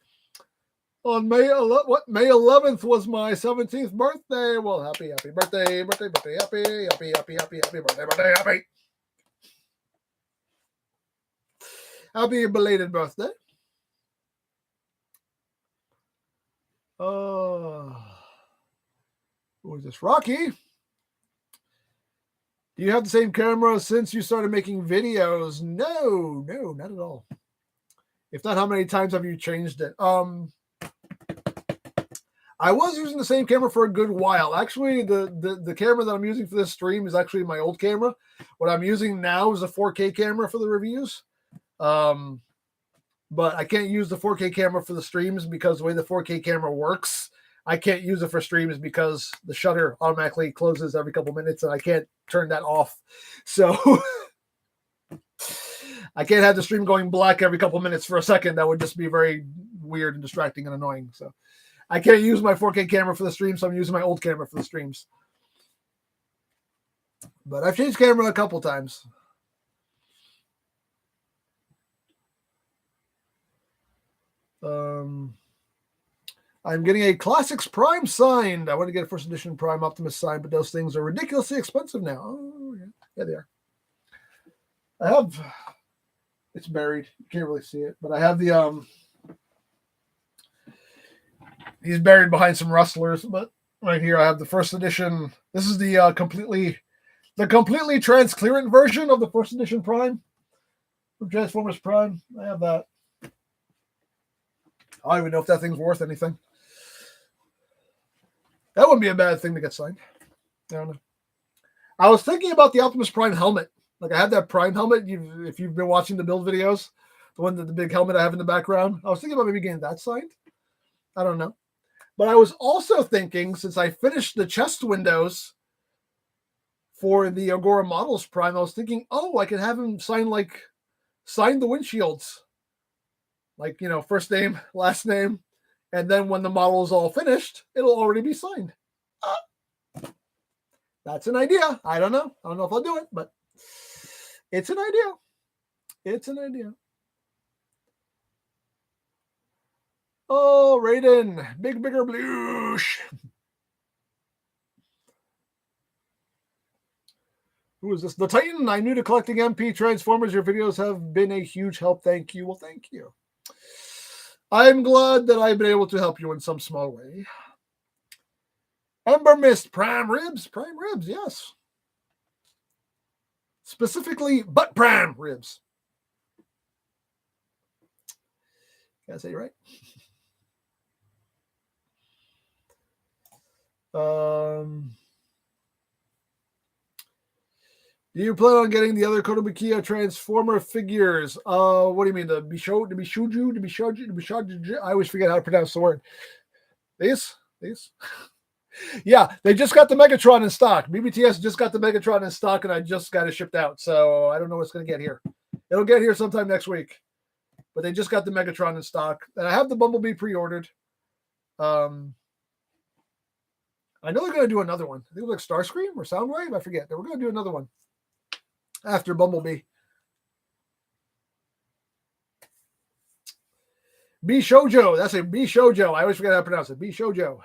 On May 11th was my 17th birthday. Well, happy birthday, happy birthday, happy. Happy belated birthday. Who is this? Rocky? Do you have the same camera since you started making videos? No, not at all. If not, how many times have you changed it? I was using the same camera for a good while. Actually, the camera that I'm using for this stream is actually my old camera. What I'm using now is a 4K camera for the reviews. But I can't use the 4K camera for the streams because the way the 4K camera works, I can't use it for streams because the shutter automatically closes every couple minutes and I can't turn that off. So I can't have the stream going black every couple minutes for a second. That would just be very weird and distracting and annoying. So I can't use my 4K camera for the stream, so I'm using my old camera for the streams. But I've changed camera a couple times. I'm getting a Classics Prime signed. I want to get a first edition Prime Optimus signed, but those things are ridiculously expensive now. Oh, yeah. Yeah, they are. I have, it's buried. You can't really see it, but I have the, he's buried behind some rustlers, but right here I have the first edition. This is the completely transparent version of the first edition Prime from Transformers Prime. I have that. I don't even know if that thing's worth anything. That wouldn't be a bad thing to get signed. I don't know. I was thinking about the Optimus Prime helmet. Like I have that Prime helmet. If you've been watching the build videos, the one that the big helmet I have in the background. I was thinking about maybe getting that signed. I don't know. But I was also thinking, since I finished the chest windows for the Agora Models Prime, I was thinking, oh, I could have him sign the windshields. Like, first name, last name. And then when the model is all finished, it'll already be signed. That's an idea. I don't know. I don't know if I'll do it, but it's an idea. It's an idea. Oh, Raiden. Bigger blush. Who is this? The Titan. I'm new to collecting MP Transformers. Your videos have been a huge help. Thank you. Well, thank you. I'm glad that I've been able to help you in some small way. Ember Mist, Prime Ribs, yes. Specifically, butt Prime Ribs. Can I say it right? Do you plan on getting the other Kotobukiya Transformer figures? What do you mean? The Bishoju? I always forget how to pronounce the word. These? Yeah, they just got the Megatron in stock. BBTS just got the Megatron in stock, and I just got it shipped out. So I don't know what's going to get here. It'll get here sometime next week. But they just got the Megatron in stock. And I have the Bumblebee pre-ordered. I know they're going to do another one. I think it was like Starscream or Soundwave. I forget. They were going to do another one after Bumblebee. Bishojo. That's a Bishojo. I always forget how to pronounce it. Bishojo.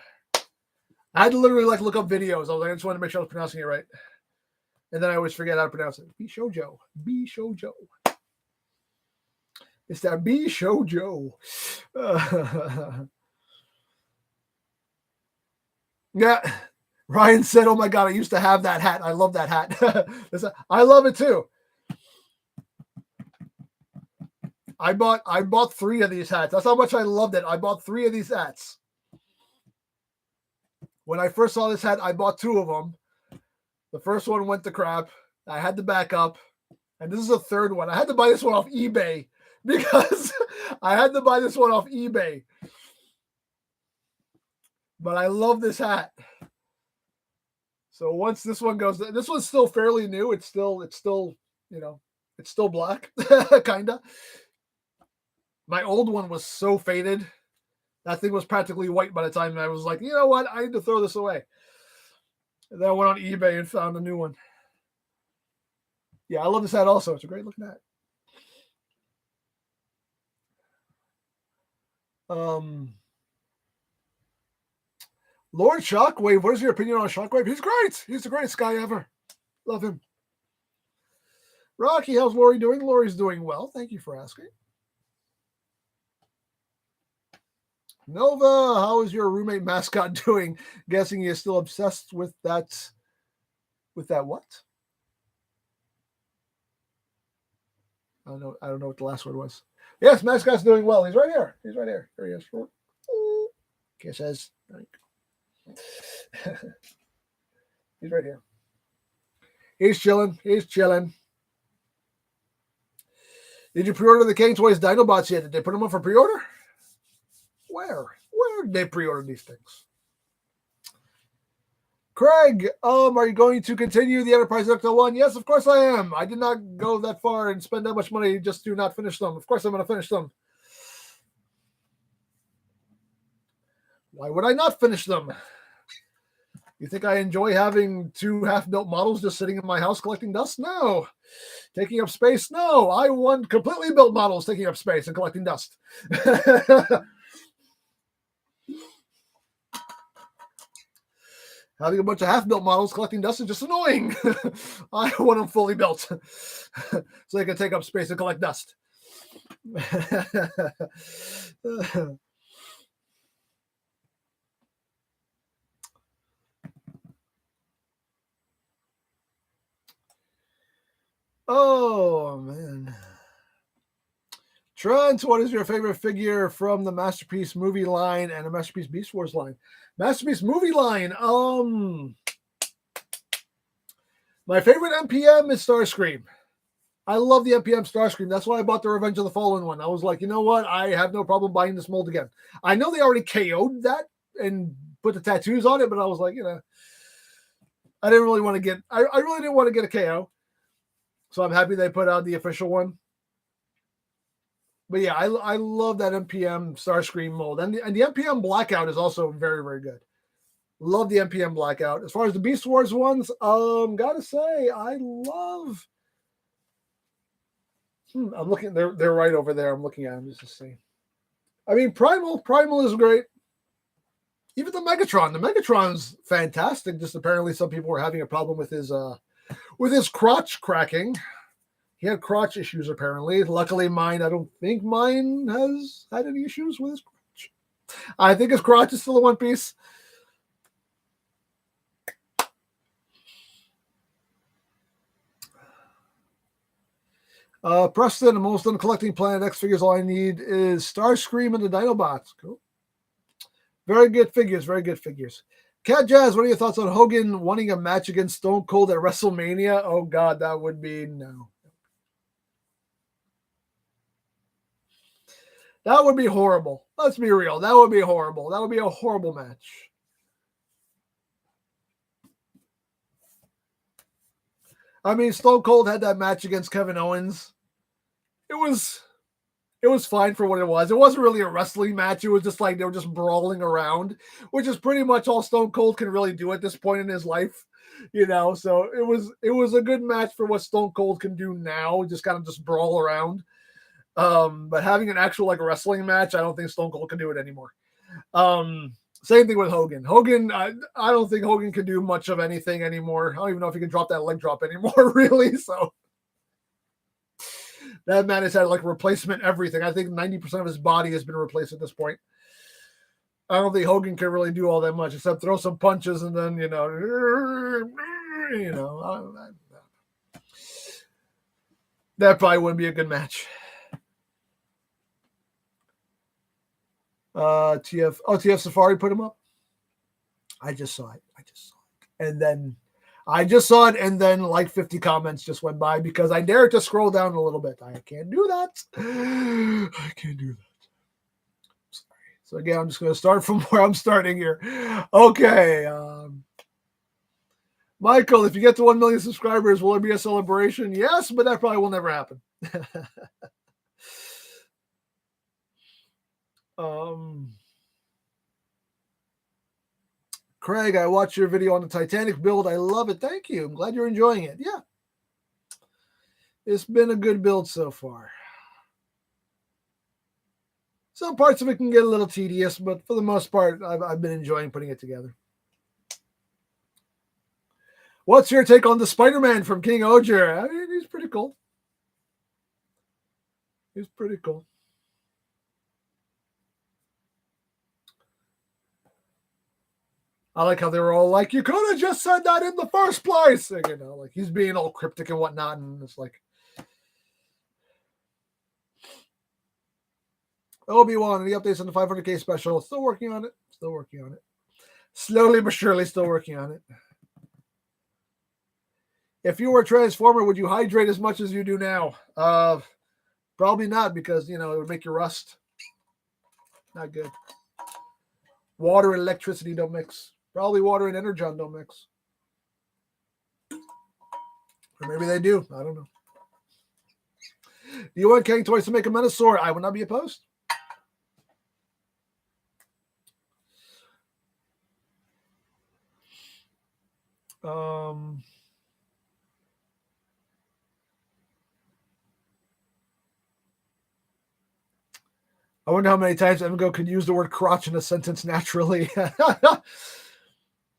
I had to literally look up videos. I was like, I just wanted to make sure I was pronouncing it right. And then I always forget how to pronounce it. Bishojo. It's that Bishojo. Yeah. Ryan said, oh my God, I used to have that hat. I love that hat. I love it too. I bought 3 of these hats. That's how much I loved it. I bought 3 of these hats. When I first saw this hat, I bought 2 of them. The first one went to crap. I had the backup. And this is the third one. I had to buy this one off eBay because But I love this hat. So once this one goes, this one's still fairly new. It's still black, kind of. My old one was so faded. That thing was practically white by the time I was like, you know what? I need to throw this away. And then I went on eBay and found a new one. Yeah, I love this hat also. It's a great looking hat. Lord Shockwave, what is your opinion on Shockwave? He's great. He's the greatest guy ever. Love him. Rocky, how's Lori doing? Lori's doing well. Thank you for asking. Nova, how is your roommate mascot doing? Guessing he is still obsessed with that. With that what? I don't know what the last word was. Yes, mascot's doing well. He's right here. Here he is. Kisses. He's right here. He's chilling. Did you pre-order the King Toys Dinobots yet? Did they put them up for pre-order? Where did they pre-order these things? Craig, are you going to continue the Enterprise XL1? Yes, of course I am. I did not go that far and spend that much money just to not finish them. Of course I'm going to finish them. Why would I not finish them? You think I enjoy having 2 half-built models just sitting in my house collecting dust? No. Taking up space? No. I want completely built models taking up space and collecting dust. Having a bunch of half-built models collecting dust is just annoying. I want them fully built so they can take up space and collect dust. Oh, man. Trent, what is your favorite figure from the Masterpiece movie line and the Masterpiece Beast Wars line? Masterpiece movie line. My favorite MPM is Starscream. I love the MPM Starscream. That's why I bought the Revenge of the Fallen one. I was like, you know what? I have no problem buying this mold again. I know they already KO'd that and put the tattoos on it, but I was like, I didn't really want to get. I really didn't want to get a KO. So I'm happy they put out the official one. But yeah, I love that MPM Starscream mold. And the MPM Blackout is also very, very good. Love the MPM Blackout. As far as the Beast Wars ones, gotta say, I love. I'm looking, they're right over there. I'm looking at them just to see. I mean, Primal is great. Even the Megatron's fantastic. Just apparently some people were having a problem with his crotch cracking. He had crotch issues, apparently. Luckily, I don't think mine has had any issues with his crotch. I think his crotch is still in one piece. Preston, I'm almost done collecting Planet X figures. All I need is Starscream and the Dinobots. Cool. Very good figures. Very good figures. Cat Jazz, what are your thoughts on Hogan wanting a match against Stone Cold at WrestleMania? Oh, God, that would be no. That would be horrible. Let's be real. That would be horrible. That would be a horrible match. I mean, Stone Cold had that match against Kevin Owens. It was fine for what it was. It wasn't really a wrestling match. It was just like they were just brawling around, which is pretty much all Stone Cold can really do at this point in his life. So it was a good match for what Stone Cold can do now, just kind of just brawl around. But having an actual like wrestling match, I don't think Stone Cold can do it anymore. Same thing with Hogan. I don't think Hogan can do much of anything anymore. I don't even know if he can drop that leg drop anymore, really. So that man has had like replacement everything. I think 90% of his body has been replaced at this point. I don't think Hogan can really do all that much except throw some punches and then, that probably wouldn't be a good match. TF Safari put him up. I just saw it. And then I just saw it, and then like 50 comments just went by because I dared to scroll down a little bit. I can't do that. Sorry. So again, I'm just going to start from where I'm starting here. Okay. Michael, if you get to 1 million subscribers, will there be a celebration? Yes, but that probably will never happen. Craig, I watched your video on the Titanic build. I love it. Thank you. I'm glad you're enjoying it. Yeah. It's been a good build so far. Some parts of it can get a little tedious, but for the most part, I've been enjoying putting it together. What's your take on the Spider-Man from King Oger? I mean, he's pretty cool. I like how they were all like, you could have just said that in the first place. Like he's being all cryptic and whatnot. And it's like, Obi-Wan, any updates on the 500K special? Still working on it. Slowly but surely still working on it. If you were a Transformer, would you hydrate as much as you do now? Probably not because, it would make you rust. Not good. Water and electricity don't mix. Probably water and energon don't mix. Or maybe they do. I don't know. Do you want King Toys to make a Menosaur? I would not be opposed. Um, I wonder how many times EmGo could use the word crotch in a sentence naturally.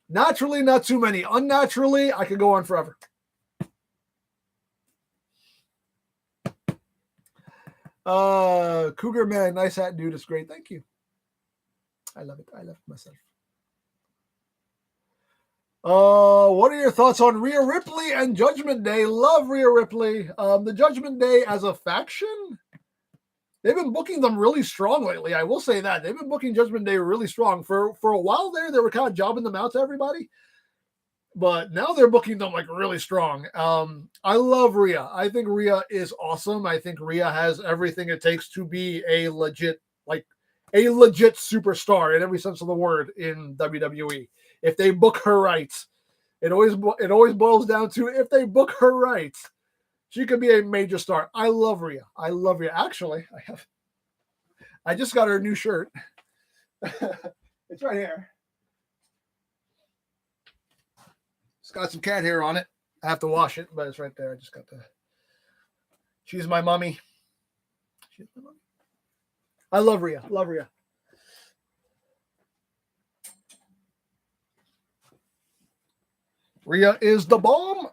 Naturally, not too many. Unnaturally, I could go on forever. Cougar Man, nice hat, dude. It's great. Thank you. I love it. I love it myself. What are your thoughts on Rhea Ripley and Judgment Day? Love Rhea Ripley. The Judgment Day as a faction, they've been booking them really strong lately. I will say that they've been booking Judgment Day really strong. For a while there, they were kind of jobbing them out to everybody, but now they're booking them like really strong. I love Rhea. I think Rhea is awesome. I think Rhea has everything it takes to be a legit superstar in every sense of the word in WWE. If they book her right, it always boils down to if they book her right, she could be a major star. I love Rhea. I love Rhea. Actually, I just got her new shirt. It's right here. It's got some cat hair on it. I have to wash it, but it's right there. I just got the. She's my mommy. She's my mommy. I love Rhea. Love Rhea. Rhea is the bomb.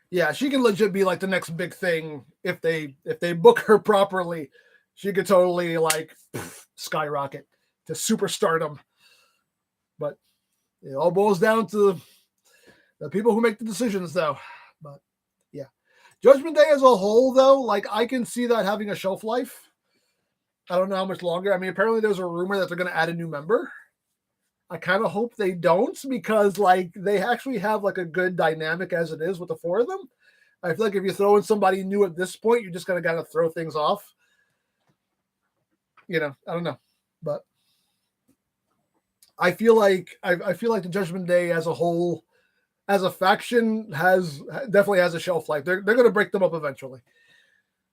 Yeah, she can legit be like the next big thing if they book her properly. She could totally like skyrocket to superstardom. But it all boils down to the people who make the decisions, though. But yeah, Judgment Day as a whole, though, like I can see that having a shelf life. I don't know how much longer. I mean, apparently there's a rumor that they're going to add a new member. I kind of hope they don't because like they actually have like a good dynamic as it is with the four of them. I feel like if you throw in somebody new at this point, you're just going to kind of throw things off. You know, I don't know, but I feel like the Judgment Day as a whole, as a faction, definitely has a shelf life. They're going to break them up eventually.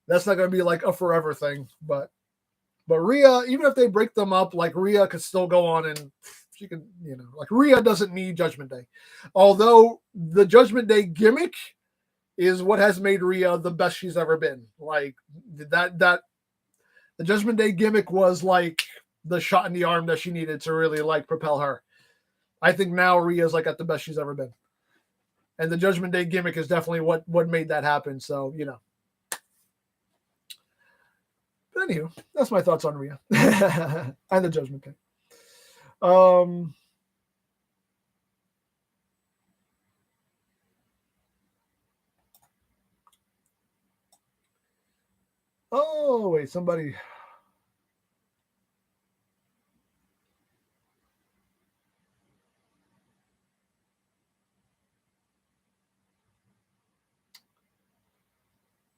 That's not going to be like a forever thing, but Rhea, even if they break them up, like Rhea could still go on and she can, you know, like Rhea doesn't need Judgment Day. Although the Judgment Day gimmick is what has made Rhea the best she's ever been. Like that the Judgment Day gimmick was like the shot in the arm that she needed to really like propel her. I think now Rhea's like at the best she's ever been. And the Judgment Day gimmick is definitely what made that happen. So, you know. But anywho, that's my thoughts on Rhea and the Judgment Day. Oh, wait, somebody.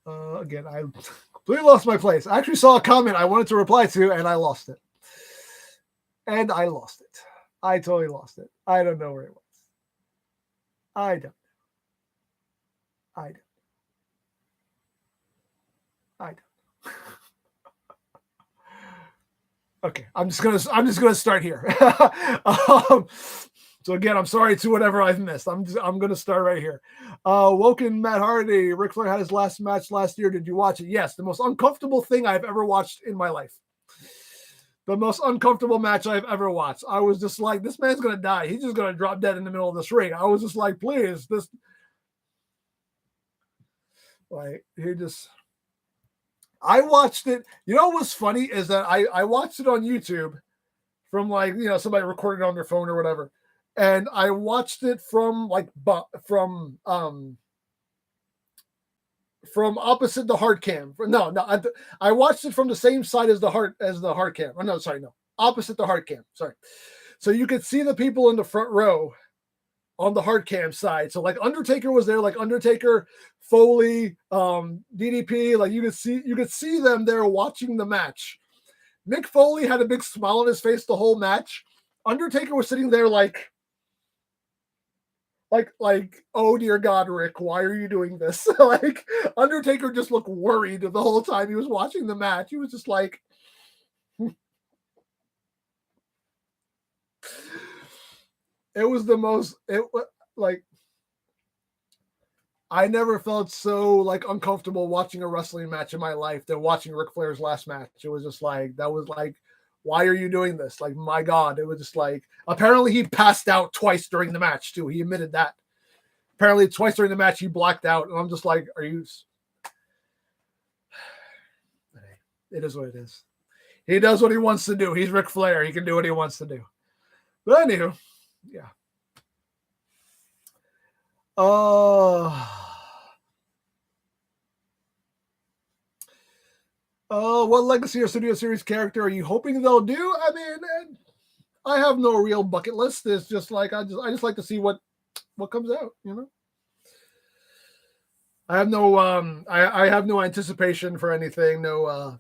Again, I completely lost my place. I actually saw a comment I wanted to reply to, and I lost it. I totally lost it. I don't know where it was. I don't. Okay, I'm just gonna start here. So again, I'm sorry to whatever I've missed. I'm gonna start right here. Woken Matt Hardy. Ric Flair had his last match last year. Did you watch it? Yes, the most uncomfortable thing I've ever watched in my life. The most uncomfortable match I've ever watched. I was just like, this man's gonna die. He's just gonna drop dead in the middle of this ring. I was just like, please, this. Like he just. I watched it. You know what's funny is that I watched it on YouTube from like, you know, somebody recorded it on their phone or whatever. And I watched it from like from opposite the hard cam. No, I watched it from the same side as the hard cam. Oh, no, sorry, no. Opposite the hard cam. Sorry. So you could see the people in the front row on the hard cam side. So like Undertaker was there, like Undertaker, Foley, DDP, like you could see them there watching the match. Mick Foley had a big smile on his face the whole match. Undertaker was sitting there like, oh dear God, Rick, why are you doing this? Like Undertaker just looked worried the whole time he was watching the match. He was just like, It was the most. It was like I never felt so like uncomfortable watching a wrestling match in my life than watching Ric Flair's last match. It was just like that was like, why are you doing this? Like, my God, it was just like apparently he passed out twice during the match too. He admitted that. Apparently twice during the match he blacked out, and I'm just like, are you? It is what it is. He does what he wants to do. He's Ric Flair. He can do what he wants to do. But anywho, yeah. What legacy or studio series character are you hoping they'll do? I mean, I have no real bucket list. It's just like I just like to see what comes out. You know, I have no I have no anticipation for anything. No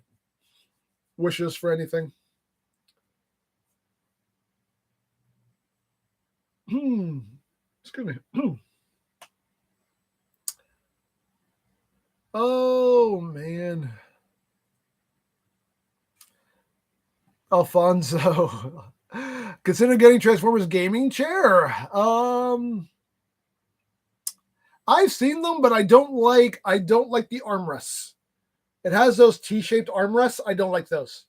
wishes for anything. Excuse me. Oh man. Alfonso. Consider getting Transformers gaming chair. I've seen them, but I don't like the armrests. It has those T-shaped armrests. I don't like those.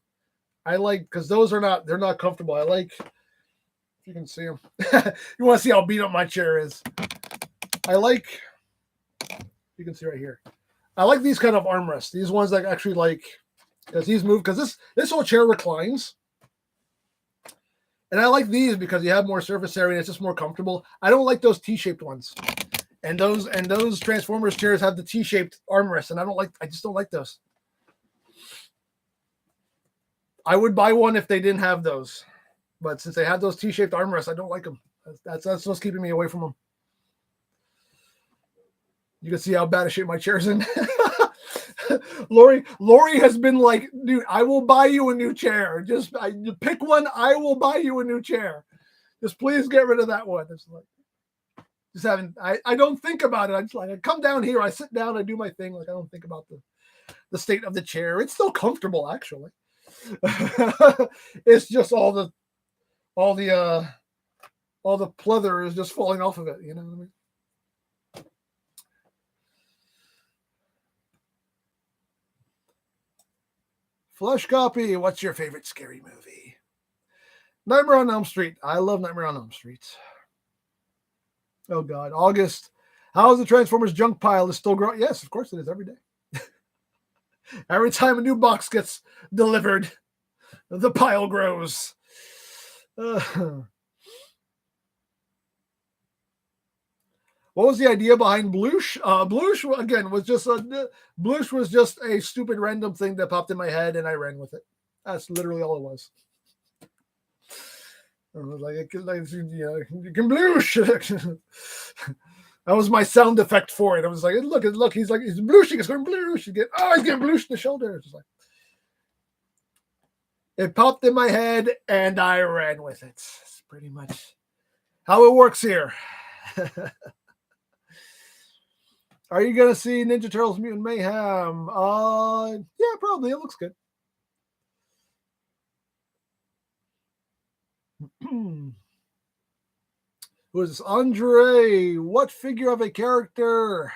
I like because they're not comfortable. I like, if you can see them. You want to see how beat up my chair is. I like, you can see right here. I like these kind of armrests. These ones that actually like, because these move, because this whole chair reclines. And I like these because you have more surface area and it's just more comfortable. I don't like those T-shaped ones. And those Transformers chairs have the T-shaped armrests, and I just don't like those. I would buy one if they didn't have those. But since they have those T-shaped armrests, I don't like them. That's what's keeping me away from them. You can see how bad a shape my chair's in. Lori has been like, dude, I will buy you a new chair. Just pick one. I will buy you a new chair. Just please get rid of that one. It's like, just haven't. I don't think about it. I just like I come down here. I sit down. I do my thing. Like I don't think about the state of the chair. It's still comfortable actually. It's just all the pleather is just falling off of it. You know what I mean? Flush copy. What's your favorite scary movie? Nightmare on Elm Street. I love Nightmare on Elm Street. Oh God, August. How's the Transformers junk pile is still growing? Yes, of course it is every day. Every time a new box gets delivered, the pile grows. What was the idea behind Bloosh? Bloosh again was just a stupid random thing that popped in my head, and I ran with it. That's literally all it was. I was like, you can Bloosh. That was my sound effect for it. I was like, look, he's blooshing, he's going bloosh. He's getting blooshed in the shoulder. It's like, it popped in my head, and I ran with it. It's pretty much how it works here. Are you gonna see Ninja Turtles Mutant Mayhem? Yeah, probably. It looks good. Who is this? Andre, what figure of a character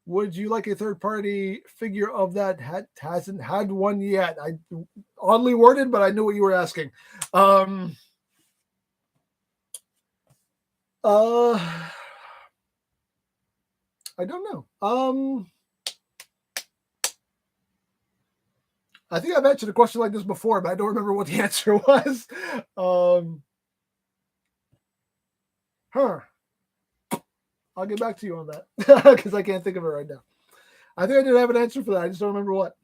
would you like a third-party figure of that hasn't had one yet? I oddly worded, but I knew what you were asking. I don't know. I think I've answered a question like this before, but I don't remember what the answer was. I'll get back to you on that because I can't think of it right now. I think I did have an answer for that. I just don't remember what.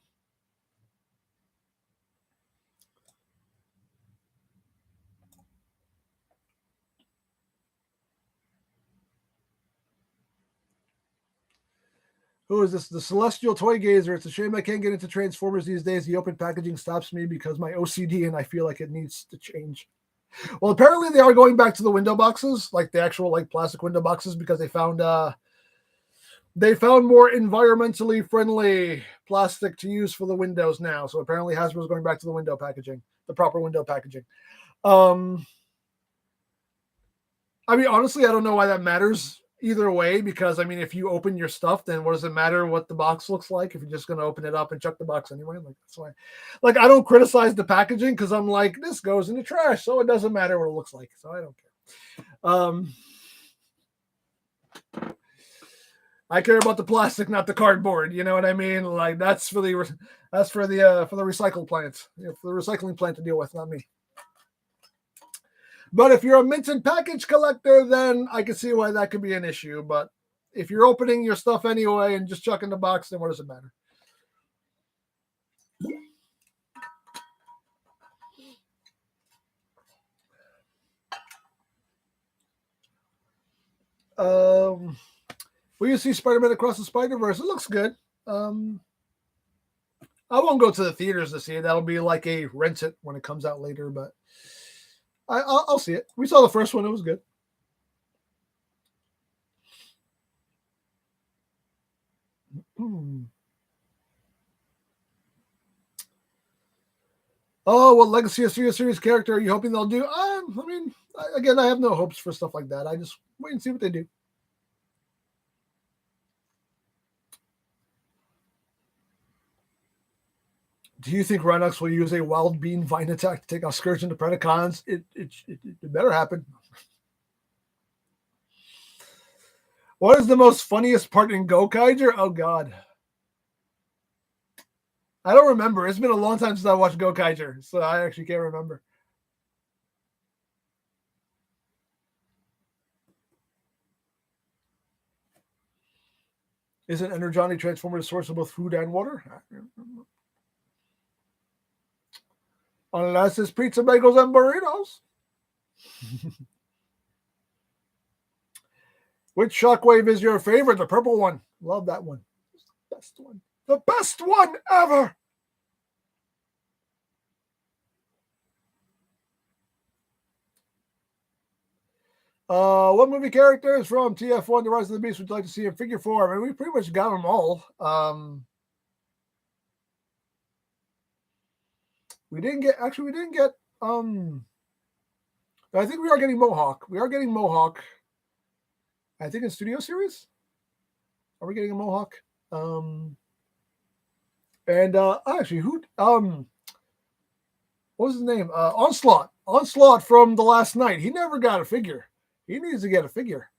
Who is this? The Celestial Toy Gazer. It's a shame I can't get into Transformers these days. The open packaging stops me because my OCD and I feel like it needs to change. Well, apparently they are going back to the window boxes, like the actual like plastic window boxes, because they found more environmentally friendly plastic to use for the windows now. So apparently Hasbro's going back to the window packaging, the proper window packaging. I mean, honestly, I don't know why that matters either way, because I mean, if you open your stuff, then what does it matter what the box looks like if you're just going to open it up and chuck the box anyway? Like, that's why, like, I don't criticize the packaging because I'm like, this goes in the trash, so it doesn't matter what it looks like. So I don't care. I care about the plastic, not the cardboard. You know what I mean? Like, that's for the recycle plant, for the recycling plant to deal with, not me. But if you're a mint and package collector, then I can see why that could be an issue. But if you're opening your stuff anyway and just chucking the box, then what does it matter? Will you see Spider-Man Across the Spider-Verse? It looks good. I won't go to the theaters to see it. That'll be like a rent it when it comes out later, but I'll see it. We saw the first one. It was good. Oh, what legacy of series character are you hoping they'll do? I mean, again, I have no hopes for stuff like that. I just wait and see what they do. Do you think Rhinox will use a wild bean vine attack to take out Scourge into Predacons? It better happen. What is the most funniest part in Gokaiger? Oh, God. I don't remember. It's been a long time since I watched Gokaiger, so I actually can't remember. Isn't Energon Transformer a source of both food and water? Unless it's pizza, bagels, and burritos. Which Shockwave is your favorite? The purple one. Love that one. The best one. The best one ever. What movie characters from TF1 The Rise of the Beast would you like to see in figure form? I mean, we pretty much got them all. We didn't get I think we are getting Mohawk. I think in Studio Series. Are we getting a Mohawk? And actually, what was his name? Onslaught from the last night. He never got a figure. He needs to get a figure.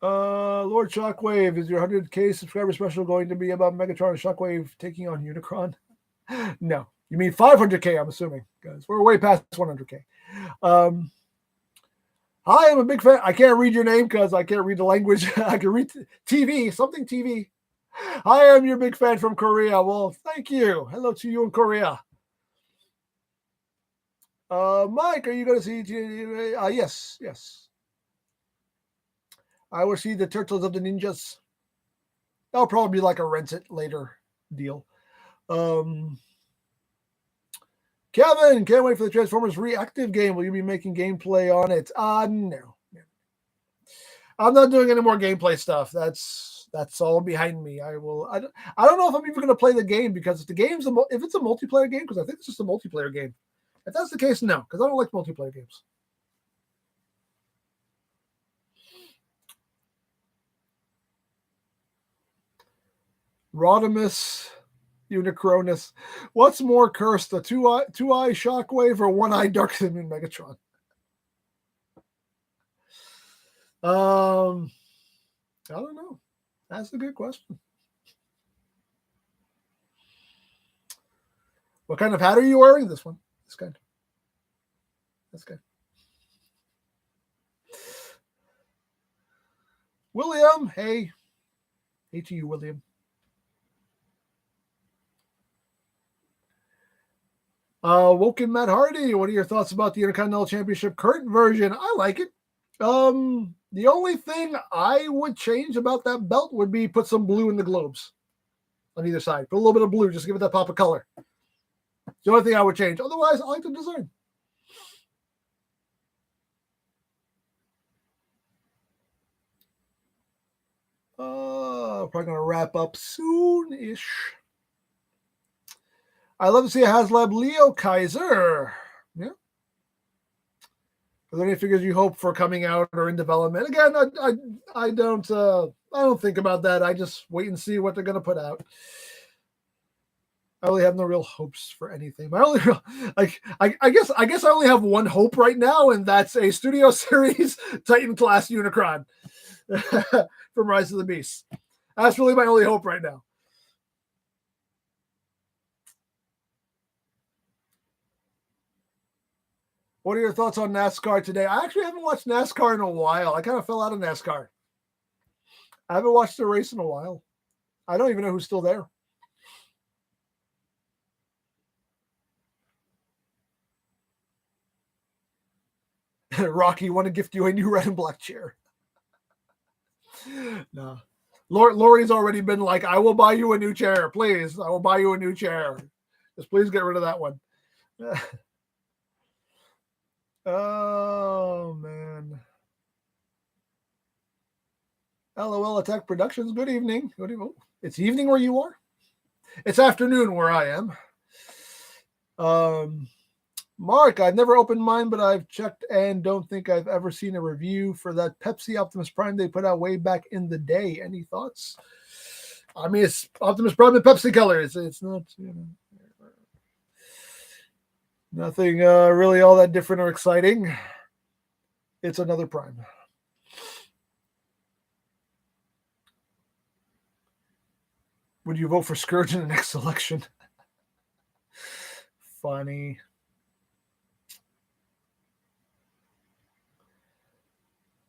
Lord Shockwave, is your 100K subscriber special going to be about Megatron and Shockwave taking on Unicron? No. You mean 500K, I'm assuming, because we're way past 100K. Hi, I'm a big fan. I can't read your name because I can't read the language. I can read TV, something TV. Hi, I'm your big fan from Korea. Well, thank you. Hello to you in Korea. Mike, are you going to see? Yes. I will see the Turtles of the Ninjas. That'll probably be like a rent it later deal. Kevin, can't wait for the Transformers reactive game. Will you be making gameplay on it? No. I'm not doing any more gameplay stuff. That's all behind me. I don't know if I'm even going to play the game, because if it's a multiplayer game, because I think it's just a multiplayer game. If that's the case, no, because I don't like multiplayer games. Rodimus Unicronus. What's more cursed, a two-eye Shockwave or one-eye Dark Moon Megatron? I don't know. That's a good question. What kind of hat are you wearing? This one. This kind. That's good. William, hey. Hey to you, William. Woken Matt Hardy, what are your thoughts about the Intercontinental Championship current version? I like it. The only thing I would change about that belt would be put some blue in the globes on either side. Put a little bit of blue, just give it that pop of color. The only thing I would change. Otherwise, I like the design. Probably going to wrap up soon-ish. I love to see a HasLab Leo Kaiser. Yeah. Are there any figures you hope for coming out or in development? Again, I don't think about that. I just wait and see what they're going to put out. I really have no real hopes for anything. My only real, I guess I only have one hope right now, and that's a Studio Series Titan class Unicron from Rise of the Beast. That's really my only hope right now. What are your thoughts on NASCAR today? I actually haven't watched NASCAR in a while. I kind of fell out of NASCAR. I haven't watched a race in a while. I don't even know who's still there. Rocky, want to gift you a new red and black chair. No. Lori's already been like, I will buy you a new chair, please. I will buy you a new chair. Just please get rid of that one. Oh, man. LOL Attack Productions. Good evening. Good evening. It's evening where you are? It's afternoon where I am. Mark, I've never opened mine, but I've checked and don't think I've ever seen a review for that Pepsi Optimus Prime they put out way back in the day. Any thoughts? I mean, it's Optimus Prime in Pepsi colors. It's not, nothing really all that different or exciting. It's another Prime. Would you vote for Scourge in the next election? Funny.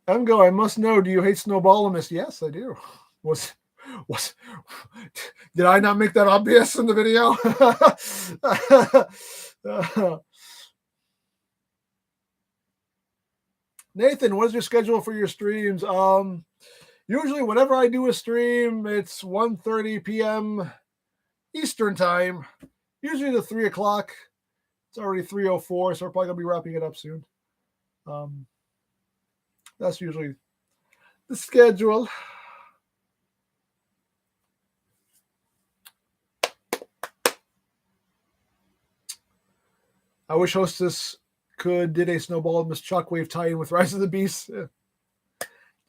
EmGo, I must know, do you hate Snowballimus? Yes, I do. Did I not make that obvious in the video? Nathan, what is your schedule for your streams? Usually whenever I do a stream, it's 1:30 p.m. Eastern time, usually to 3 o'clock. It's already 3:04, so we're probably going to be wrapping it up soon. That's usually the schedule. I wish Hostess did a Snowballimus Shockwave tie-in with Rise of the Beast.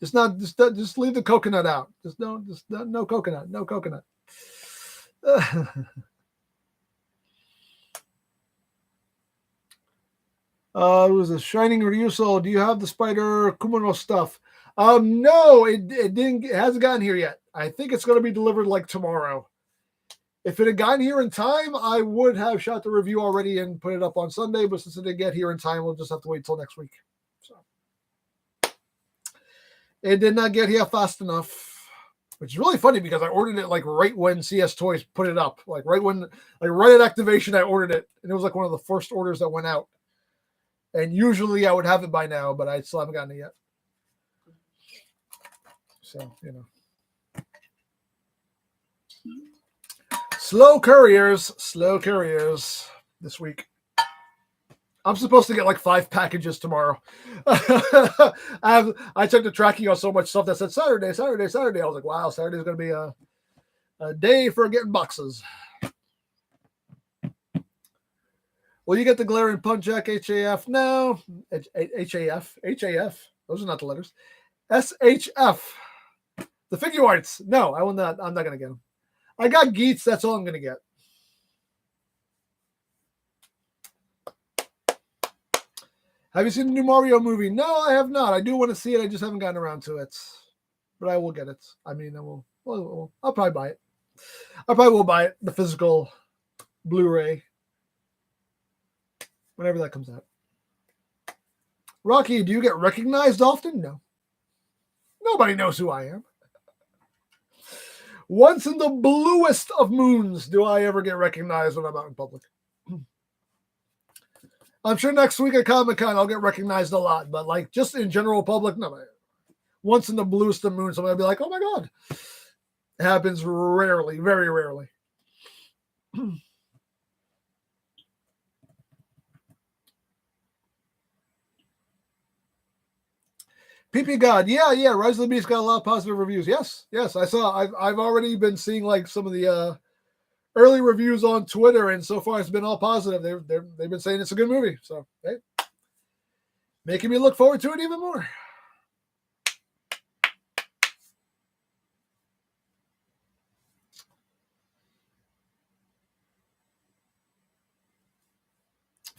Just leave the coconut out. No coconut. No coconut. It was a Shining Ryuso. Do you have the Spider Kumano stuff? No, it didn't. It hasn't gotten here yet. I think it's going to be delivered like tomorrow. If it had gotten here in time, I would have shot the review already and put it up on Sunday. But since it didn't get here in time, we'll just have to wait till next week. So it did not get here fast enough. Which is really funny because I ordered it like right when CS Toys put it up, like right at activation, I ordered it, and it was like one of the first orders that went out. And usually I would have it by now, but I still haven't gotten it yet. So, slow couriers this week. I'm supposed to get like 5 packages tomorrow. I checked the tracking on so much stuff that said Saturday. I was like, wow, Saturday's going to be a day for getting boxes. Will you get the Glare and Punch Jack HAF? No. HAF. Those are not the letters. SHF. The figure arts. No, I will not. I'm not going to get them. I got Geets. That's all I'm going to get. Have you seen the new Mario movie? No, I have not. I do want to see it. I just haven't gotten around to it. But I will get it. I mean, I'll probably buy it. I probably will buy it. The physical Blu-ray. Whenever that comes out. Rocky, do you get recognized often? No. Nobody knows who I am. Once in the bluest of moons do I ever get recognized when I'm out in public. I'm sure next week at Comic-Con I'll get recognized a lot, but like just in general public, no. Once in the bluest of moons, somebody will be like, oh my God. It happens rarely, very rarely. PP God, yeah. Rise of the Beast got a lot of positive reviews. Yes, I saw. I've already been seeing like some of the early reviews on Twitter, and so far it's been all positive. They've been saying it's a good movie. So hey, making me look forward to it even more.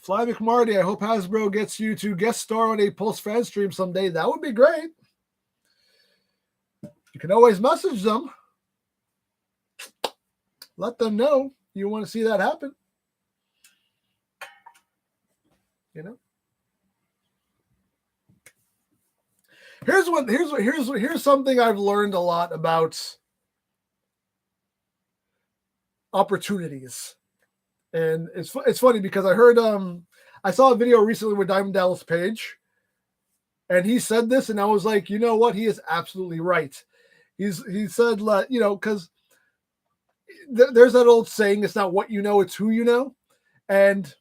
Fly McMarty, I hope Hasbro gets you to guest star on a Pulse fan stream someday. That would be great. You can always message them. Let them know you want to see that happen. You know. Here's something I've learned a lot about opportunities. And it's funny because I saw a video recently with Diamond Dallas Page, and he said this, and I was like, you know what? He is absolutely right. He said, you know, because there's that old saying, it's not what you know, it's who you know. And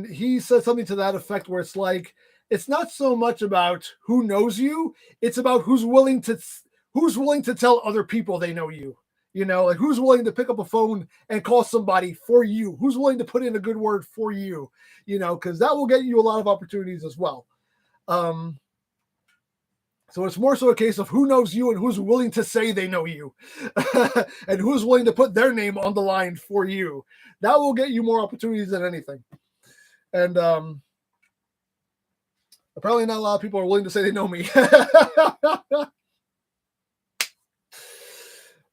he said something to that effect where it's like, it's not so much about who knows you, it's about who's willing to tell other people they know you. You know, like who's willing to pick up a phone and call somebody for you? Who's willing to put in a good word for you? You know, because that will get you a lot of opportunities as well. So it's more so a case of who knows you and who's willing to say they know you and who's willing to put their name on the line for you. That will get you more opportunities than anything. And apparently not a lot of people are willing to say they know me.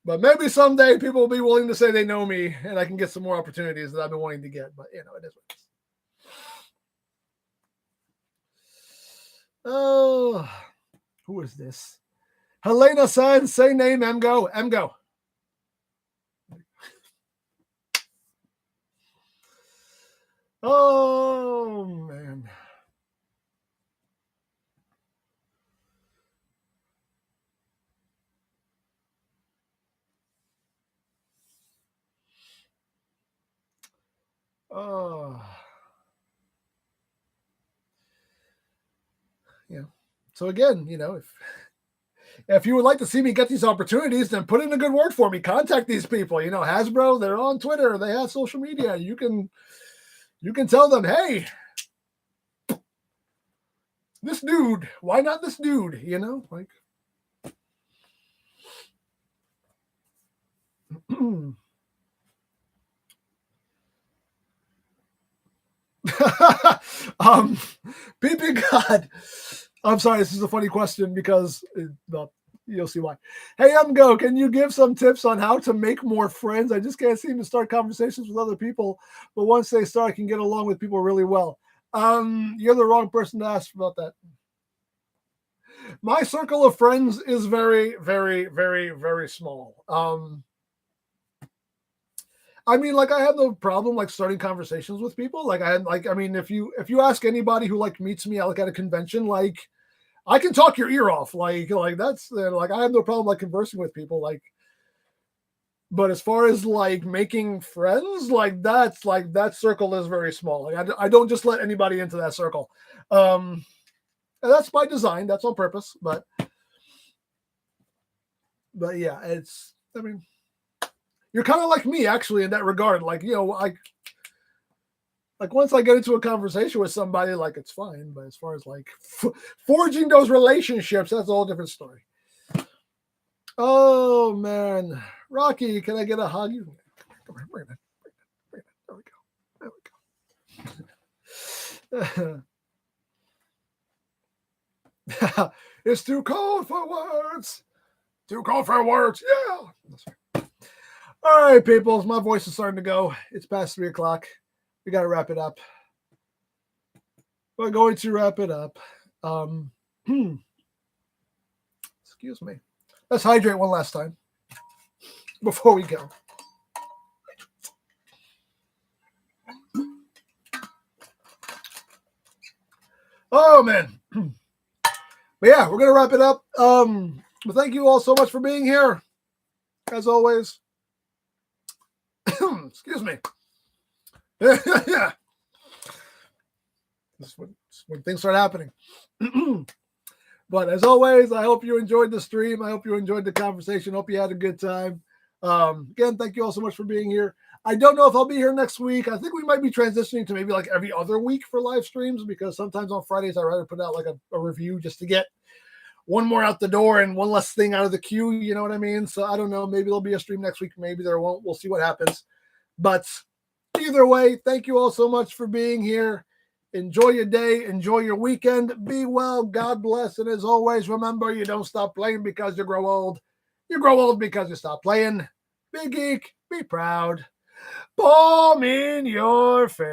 But maybe someday people will be willing to say they know me and I can get some more opportunities that I've been wanting to get. But, you know, it is what it is. Oh, who is this? Helena-san, say name, EmGo. EmGo. Oh, man. Oh. Yeah. So again, you know, if you would like to see me get these opportunities, then put in a good word for me. Contact these people. You know, Hasbro, they're on Twitter. They have social media. You can tell them, hey, this dude, why not this dude? You know, like. PP God. I'm sorry, this is a funny question because you'll see why. Hey, EmGo, can you give some tips on how to make more friends? I just can't seem to start conversations with other people, but once they start, I can get along with people really well. You're the wrong person to ask about that. My circle of friends is very, very, very, very small. I mean, like, I have no problem like starting conversations with people. Like, I mean, if you ask anybody who like meets me like at a convention, like, I can talk your ear off. Like that's like, I have no problem like conversing with people. Like, but as far as like making friends, like that circle is very small. Like, I don't just let anybody into that circle. And that's by design. That's on purpose. But yeah, I mean, you're kind of like me actually in that regard. Like, you know, like once I get into a conversation with somebody, like, it's fine. But as far as like forging those relationships, that's a whole different story. Oh man, Rocky, can I get a hug? Come on, bring it. There we go. It's too cold for words. Too cold for words. Yeah. That's right. All right, people. My voice is starting to go. It's past 3:00. We got to wrap it up. We're going to wrap it up. Excuse me. Let's hydrate one last time before we go. Oh, man. But yeah, we're going to wrap it up. But thank you all so much for being here. As always. Excuse me. Yeah. This is when things start happening. But as always, I hope you enjoyed the stream. I hope you enjoyed the conversation. Hope you had a good time. Again, thank you all so much for being here. I don't know if I'll be here next week. I think we might be transitioning to maybe like every other week for live streams, because sometimes on Fridays I'd rather put out like a review just to get one more out the door and one less thing out of the queue. You know what I mean? So I don't know. Maybe there'll be a stream next week. Maybe there won't. We'll see what happens. But either way, thank you all so much for being here. Enjoy your day. Enjoy your weekend. Be well. God bless. And as always, remember, you don't stop playing because you grow old. You grow old because you stop playing. Be geek. Be proud. Palm in your face.